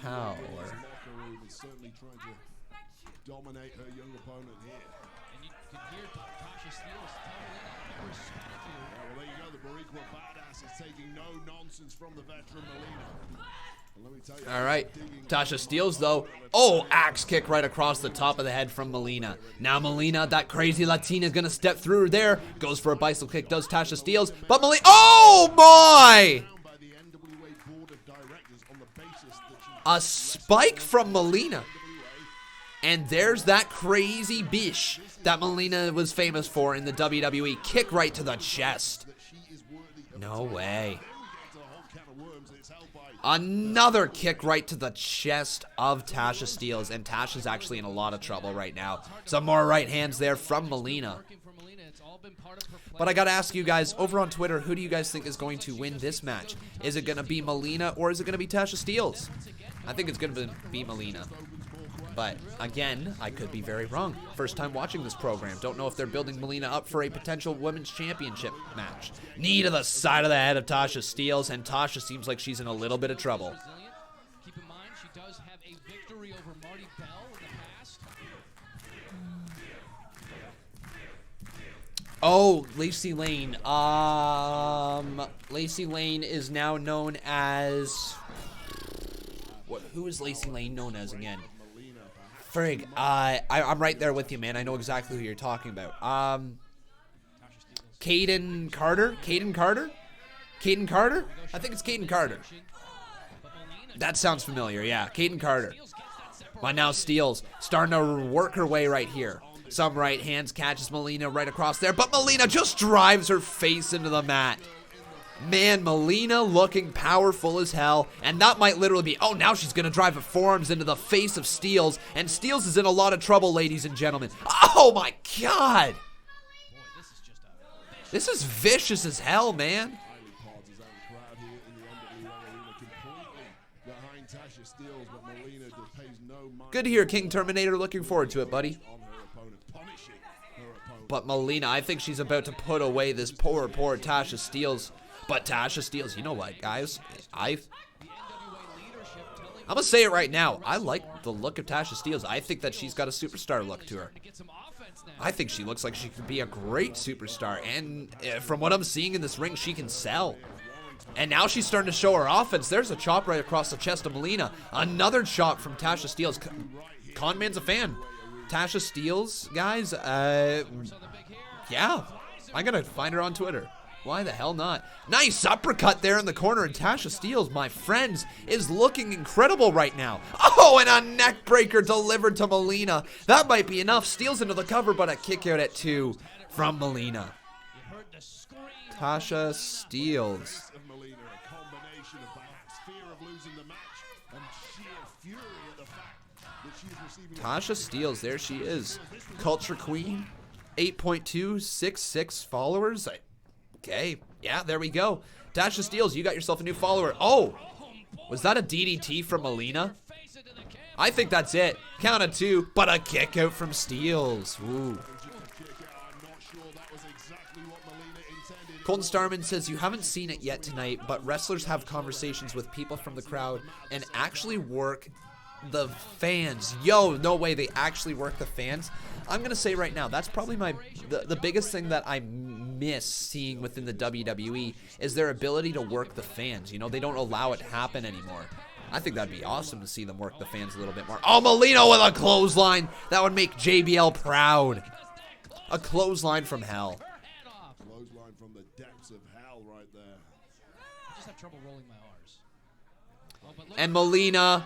Powerrr. Dominate her young opponent here. And you can hear Tasha Steelz well, there you go. The Boricua badass is taking no nonsense from the veteran Melina. Let me tell you, all right, Tasha Steelz though. Oh, axe kick right across the top of the head from Melina. Now Melina, that crazy Latina, is gonna step through there. Goes for a bicycle kick, does Tasha Steelz, but Melina. Oh my! A spike from Melina. And there's that crazy bish that Melina was famous for in the WWE. Kick right to the chest. No way. Another kick right to the chest of Tasha Steelz. And Tasha's actually in a lot of trouble right now. Some more right hands there from Melina. But I gotta ask you guys, over on Twitter, who do you guys think is going to win this match? Is it gonna be Melina or is it gonna be Tasha Steelz? I think it's gonna be Melina. But again, I could be very wrong. First time watching this program. Don't know if they're building Melina up for a potential women's championship match. Knee to the side of the head of Tasha Steelz, and Tasha seems like she's in a little bit of trouble. Keep in mind, she does have a victory over Marty Bell in the past. Oh, Lacey Lane. Lacey Lane is now known as... Who is Lacey Lane known as again? Frig, I'm right there with you, man. I know exactly who you're talking about. Caden Carter? Caden Carter? Caden Carter? I think it's Caden Carter. That sounds familiar, yeah. Caden Carter. But now Steelz starting to work her way right here. Some right hands, catches Melina right across there, but Melina just drives her face into the mat. Man, Melina looking powerful as hell, and that might literally be, oh, now she's going to drive her forearms into the face of Steelz, and Steelz is in a lot of trouble, ladies and gentlemen. Oh, my God. This is vicious as hell, man. Good to hear, King Terminator. Looking forward to it, buddy. But Melina, I think she's about to put away this poor Tasha Steelz. But Tasha Steelz, you know what, guys? I'm going to say it right now. I like the look of Tasha Steelz. I think that she's got a superstar look to her. I think she looks like she could be a great superstar. And from what I'm seeing in this ring, she can sell. And now she's starting to show her offense. There's a chop right across the chest of Melina. Another chop from Tasha Steelz. Conman's a fan. Tasha Steelz, guys, yeah. I'm going to find her on Twitter. Why the hell not? Nice uppercut there in the corner, and Tasha Steelz, my friends, is looking incredible right now. Oh, and a neck breaker delivered to Melina. That might be enough. Steelz into the cover, but a kick out at 2 from Melina. Tasha Steelz. Tasha Steelz, there she is. Culture Queen, 8.266 followers. Okay, yeah, there we go. Tasha Steelz, you got yourself a new follower. Oh, was that a DDT from Melina? I think that's it. Count of 2, but a kick out from Steelz. Ooh. Colton Starman says, you haven't seen it yet tonight, but wrestlers have conversations with people from the crowd and actually work the fans. Yo, no way, they actually work the fans. I'm gonna say right now, that's probably the biggest thing that I miss seeing within the WWE is their ability to work the fans. You know, they don't allow it to happen anymore. I think that'd be awesome to see them work the fans a little bit more. Oh, Molina with a clothesline. That would make JBL proud. A clothesline from hell. Clothesline from the depths of hell right there. I just have trouble rolling my R's. And Molina,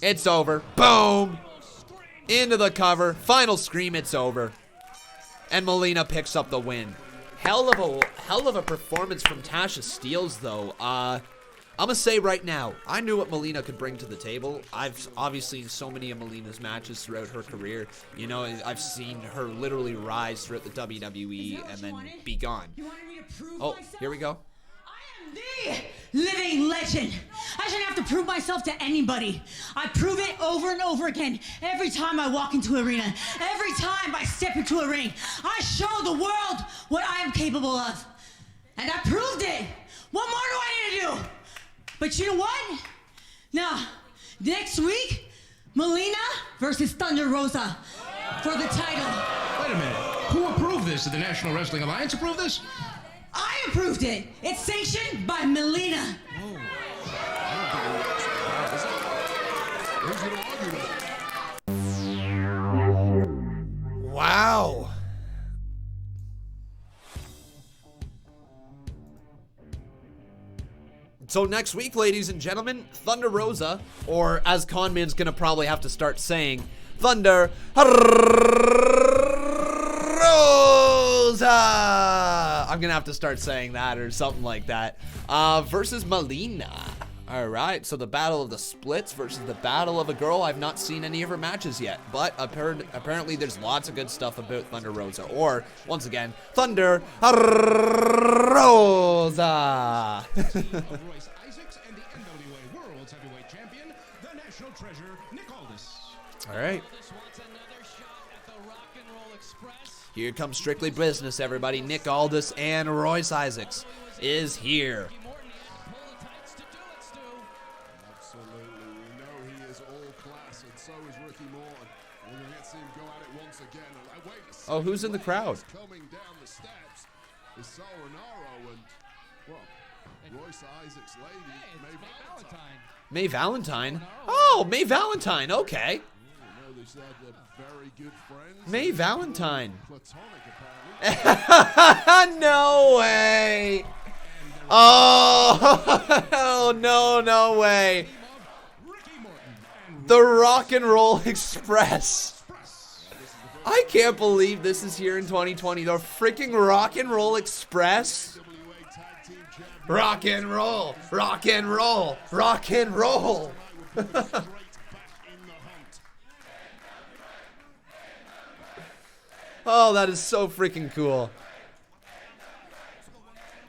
it's over. Boom. Into the cover. Final scream, it's over. And Molina picks up the win. Hell of a performance from Tasha Steelz, though. I'm going to say right now, I knew what Molina could bring to the table. I've obviously seen so many of Molina's matches throughout her career. You know, I've seen her literally rise throughout the WWE and then be gone. Oh, here we go. The living legend. I shouldn't have to prove myself to anybody. I prove it over and over again. Every time I walk into an arena, every time I step into a ring, I show the world what I am capable of. And I proved it. What more do I need to do? But you know what? Now, next week, Melina versus Thunder Rosa for the title. Wait a minute. Who approved this? Did the National Wrestling Alliance approve this? I approved it. It's sanctioned by Melina. Wow. So next week, ladies and gentlemen, Thunder Rosa, or as Conman's gonna probably have to start saying, Thunder Rosa. I'm gonna have to start saying that or something like that. Versus Melina. All right, so the battle of the splits versus the battle of a girl. I've not seen any of her matches yet, but apparently there's lots of good stuff about Thunder Rosa. Or, once again, Thunder Rosa. Royce Isaacs and the NWA World's Heavyweight Champion, the National Treasure, Nick Aldis. All right. Here comes Strictly Business, everybody. Nick Aldis and Royce Isaacs is here. Oh, who's in the crowd? Coming down the steps is Solonaro and, well, Royce Isaacs' lady, May Valentine. May Valentine? Oh, May Valentine, okay. You know, they said they're very good friends. May Valentine. Platonic, apparently. No way. Oh, no way. The Rock and Roll Express. I can't believe this is here in 2020. The freaking Rock and Roll Express. Rock and roll, rock and roll, rock and roll. Oh, that is so freaking cool.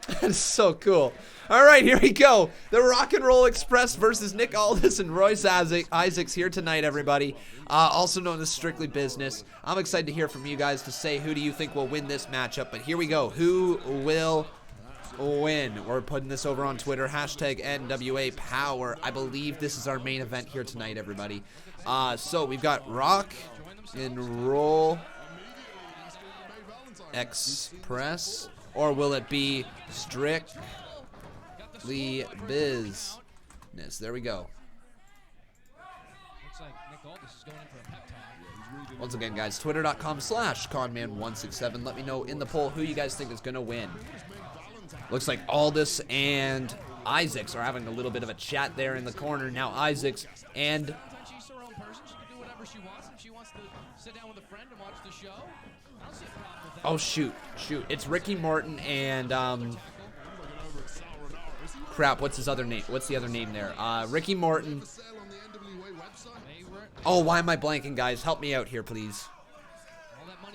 That is so cool. All right, here we go. The Rock and Roll Express versus Nick Aldis and Royce Isaacs here tonight, everybody. Also known as Strictly Business. I'm excited to hear from you guys to say who do you think will win this matchup. But here we go. Who will win? We're putting this over on Twitter. Hashtag NWA Powerrr. I believe this is our main event here tonight, everybody. So we've got Rock and Roll Express. Or will it be Strictly business. There we go. Looks like Nick Aldis is going in for a pep talk. Once again, guys, twitter.com/Conman167. Let me know in the poll who you guys think is going to win. Looks like Aldis and Isaacs are having a little bit of a chat there in the corner. Now Isaacs and... She's her own person. She can do whatever she wants. If she wants to sit down with a friend and watch the show, I don't see a problem with that. Oh, shoot. It's Ricky Morton and... crap, what's his other name? What's the other name there? Ricky Morton. Oh, why am I blanking, guys? Help me out here, please.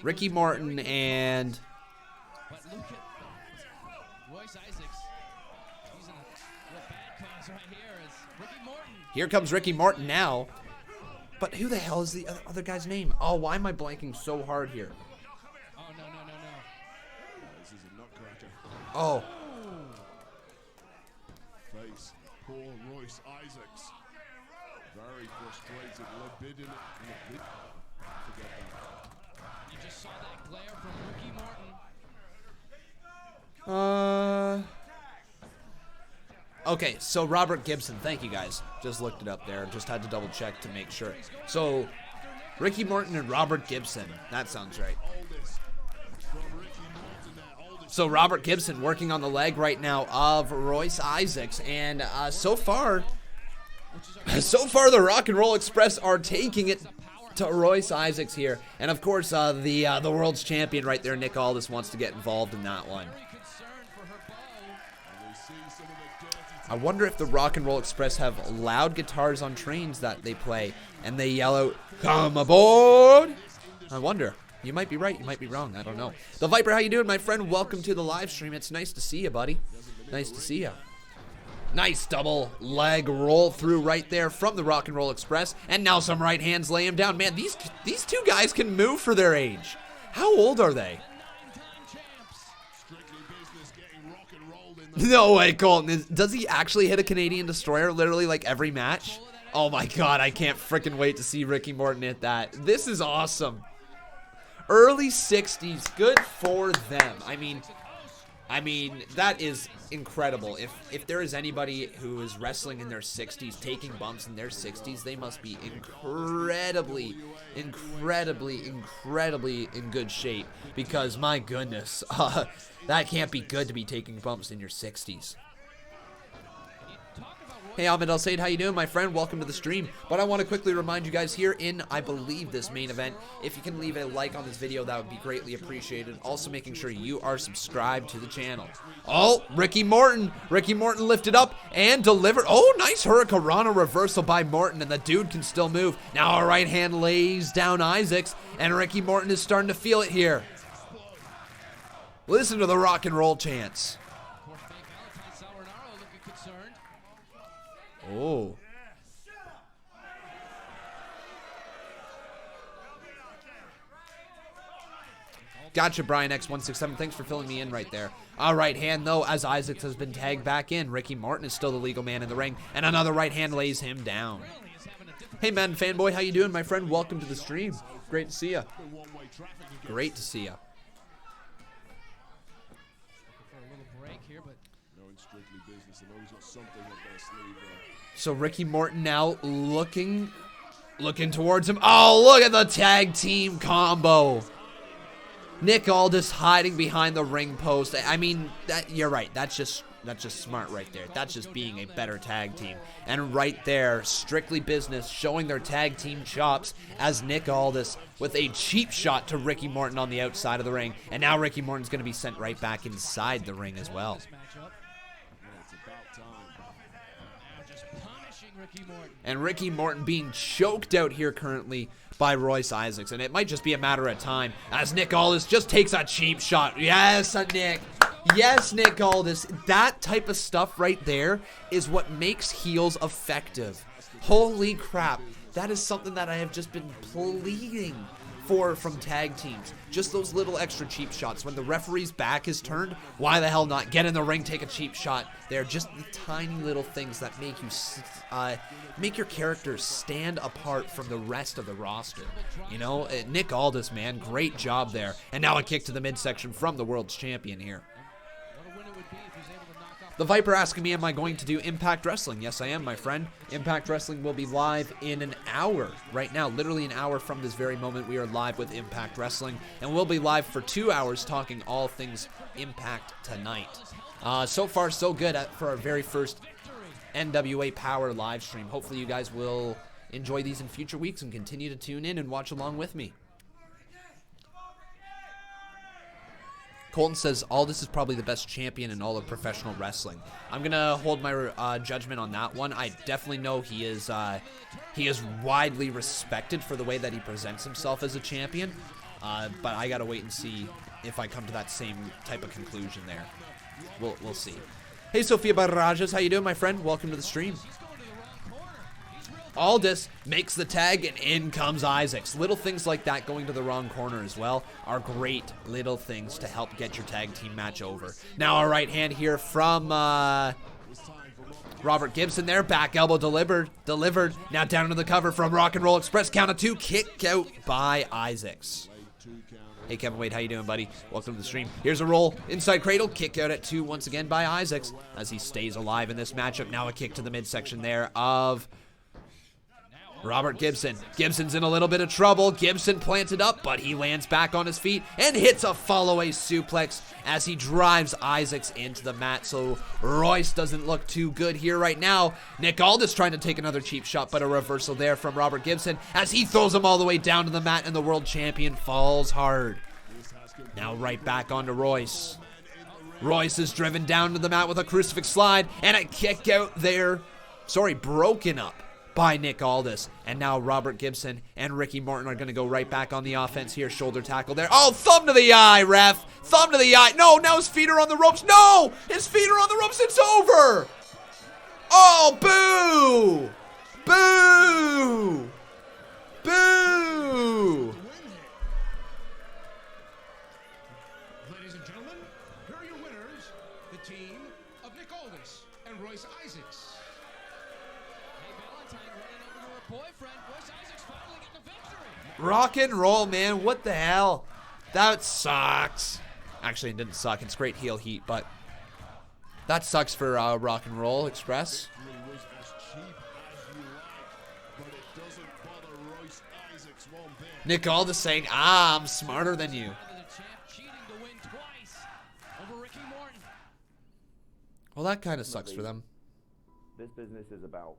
Ricky Morton and... Here comes Ricky Morton now. But who the hell is the other guy's name? Oh, why am I blanking so hard here? Oh, no. This is a nutcracker. Oh. Face poor Royce Isaacs. Very frustrated. Forget that. You just saw that glare from Ricky Morton. Okay, so Robert Gibson, thank you guys. Just looked it up there. Just had to double check to make sure. So, Ricky Morton and Robert Gibson. That sounds right. So Robert Gibson working on the leg right now of Royce Isaacs. And so far the Rock and Roll Express are taking it to Royce Isaacs here. And of course, the world's champion right there, Nick Aldis, wants to get involved in that one. I wonder if the Rock and Roll Express have loud guitars on trains that they play, and they yell out, "Come aboard!" I wonder. You might be right, you might be wrong, I don't know. The Viper, how you doing, my friend? Welcome to the live stream. It's nice to see you, buddy. Nice to see you. Nice double leg roll through right there from the Rock and Roll Express, and now some right hands lay him down. Man, these two guys can move for their age. How old are they? No way, Colton. Does he actually hit a Canadian Destroyer literally like every match? Oh my god, I can't freaking wait to see Ricky Morton hit that. This is awesome. Early 60s, good for them. I mean, that is incredible. If there is anybody who is wrestling in their 60s, taking bumps in their 60s, they must be incredibly in good shape. Because, my goodness, that can't be good to be taking bumps in your 60s. Hey, Ahmed El Said, how you doing, my friend? Welcome to the stream. But I want to quickly remind you guys here in, I believe, this main event, if you can leave a like on this video, that would be greatly appreciated. Also, making sure you are subscribed to the channel. Oh, Ricky Morton. Ricky Morton lifted up and delivered. Oh, nice Hurricanrana reversal by Morton, and the dude can still move. Now a right hand lays down Isaacs, and Ricky Morton is starting to feel it here. Listen to the rock and roll chants. Oh. Gotcha, Brian X167. Thanks for filling me in right there. All right hand, though, as Isaacs has been tagged back in. Ricky Morton is still the legal man in the ring, and another right hand lays him down. Hey, Madden Fanboy, how you doing, my friend? Welcome to the stream. Great to see you. Great to see you. So Ricky Morton now looking towards him. Oh, look at the tag team combo. Nick Aldis hiding behind the ring post. I mean, you're right. That's just smart right there. That's just being a better tag team. And right there, Strictly Business showing their tag team chops as Nick Aldis with a cheap shot to Ricky Morton on the outside of the ring. And now Ricky Morton's going to be sent right back inside the ring as well. And Ricky Morton being choked out here currently by Royce Isaacs. And it might just be a matter of time as Nick Aldis just takes a cheap shot. Yes, Nick. Yes, Nick Aldis. That type of stuff right there is what makes heels effective. Holy crap. That is something that I have just been pleading for from tag teams. Just those little extra cheap shots. When the referee's back is turned, why the hell not? Get in the ring, take a cheap shot. They're just the tiny little things that make you make your characters stand apart from the rest of the roster. You know, Nick Aldis, man, great job there. And now a kick to the midsection from the world's champion here. The Viper asking me, am I going to do Impact Wrestling? Yes, I am, my friend. Impact Wrestling will be live in an hour. Right now, literally an hour from this very moment, we are live with Impact Wrestling. And we'll be live for 2 hours talking all things Impact tonight. So far, so good for our very first NWA Powerrr live stream. Hopefully you guys will enjoy these in future weeks and continue to tune in and watch along with me. Colton says, Aldis is probably the best champion in all of professional wrestling. I'm going to hold my judgment on that one. I definitely know he is widely respected for the way that he presents himself as a champion. But I got to wait and see if I come to that same type of conclusion there. We'll see. Hey, Sophia Barajas, how you doing, my friend? Welcome to the stream. Aldis makes the tag, and in comes Isaacs. Little things like that going to the wrong corner as well are great little things to help get your tag team match over. Now a right hand here from Robert Gibson there. Back elbow delivered. Now down to the cover from Rock and Roll Express. Count of 2. Kick out by Isaacs. Hey, Kevin Wade, how you doing, buddy? Welcome to the stream. Here's a roll. Inside cradle. Kick out at 2 once again by Isaacs as he stays alive in this matchup. Now a kick to the midsection there of Robert Gibson. Gibson's in a little bit of trouble. Gibson planted up, but he lands back on his feet and hits a follow-away suplex as he drives Isaacs into the mat. So Royce doesn't look too good here right now. Nick Aldis trying to take another cheap shot, but a reversal there from Robert Gibson as he throws him all the way down to the mat, and the world champion falls hard. Now right back onto Royce. Royce is driven down to the mat with a crucifix slide and a kick out there. Broken up by Nick Aldis. And now Robert Gibson and Ricky Morton are going to go right back on the offense here. Shoulder tackle there. Oh, thumb to the eye, ref. Thumb to the eye. No, now his feet are on the ropes. No, his feet are on the ropes. It's over. Oh, boo. Boo. Boo. Ladies and gentlemen, here are your winners, the team of Nick Aldis and Royce Isaacs. Rock and roll, man. What the hell? That sucks. Actually, it didn't suck. It's great heel heat, but that sucks for Rock and Roll Express. Nick Aldis saying, I'm smarter than you. Well, that kind of sucks for them. This business is about.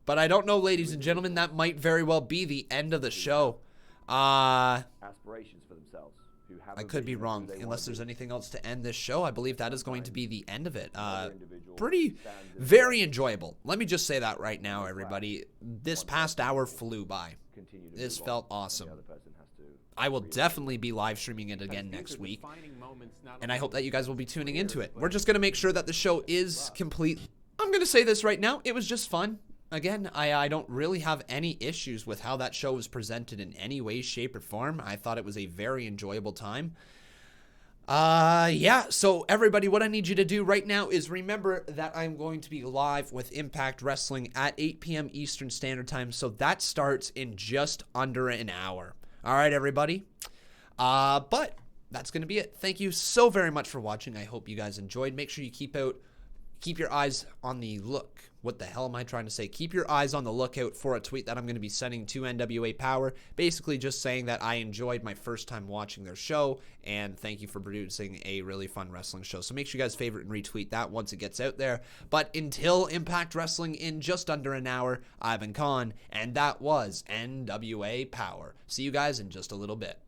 But I don't know, ladies and gentlemen, that might very well be the end of the show. Aspirations for themselves. I could be wrong. Unless there's anything else to end this show, I believe that is going to be the end of it. Very enjoyable. Let me just say that right now, everybody. This past hour flew by. This felt awesome. I will definitely be live streaming it again next week. And I hope that you guys will be tuning into it. We're just going to make sure that the show is complete. I'm going to say this right now. It was just fun. Again, I don't really have any issues with how that show was presented in any way, shape, or form. I thought it was a very enjoyable time. Yeah, so everybody, what I need you to do right now is remember that I'm going to be live with Impact Wrestling at 8 p.m. Eastern Standard Time, so that starts in just under an hour. All right, everybody? But that's going to be it. Thank you so very much for watching. I hope you guys enjoyed. Make sure you keep your eyes on the look. What the hell am I trying to say? Keep your eyes on the lookout for a tweet that I'm going to be sending to NWA Powerrr, basically just saying that I enjoyed my first time watching their show, and thank you for producing a really fun wrestling show. So make sure you guys favorite and retweet that once it gets out there. But until Impact Wrestling in just under an hour, I've been Con, and that was NWA Powerrr. See you guys in just a little bit.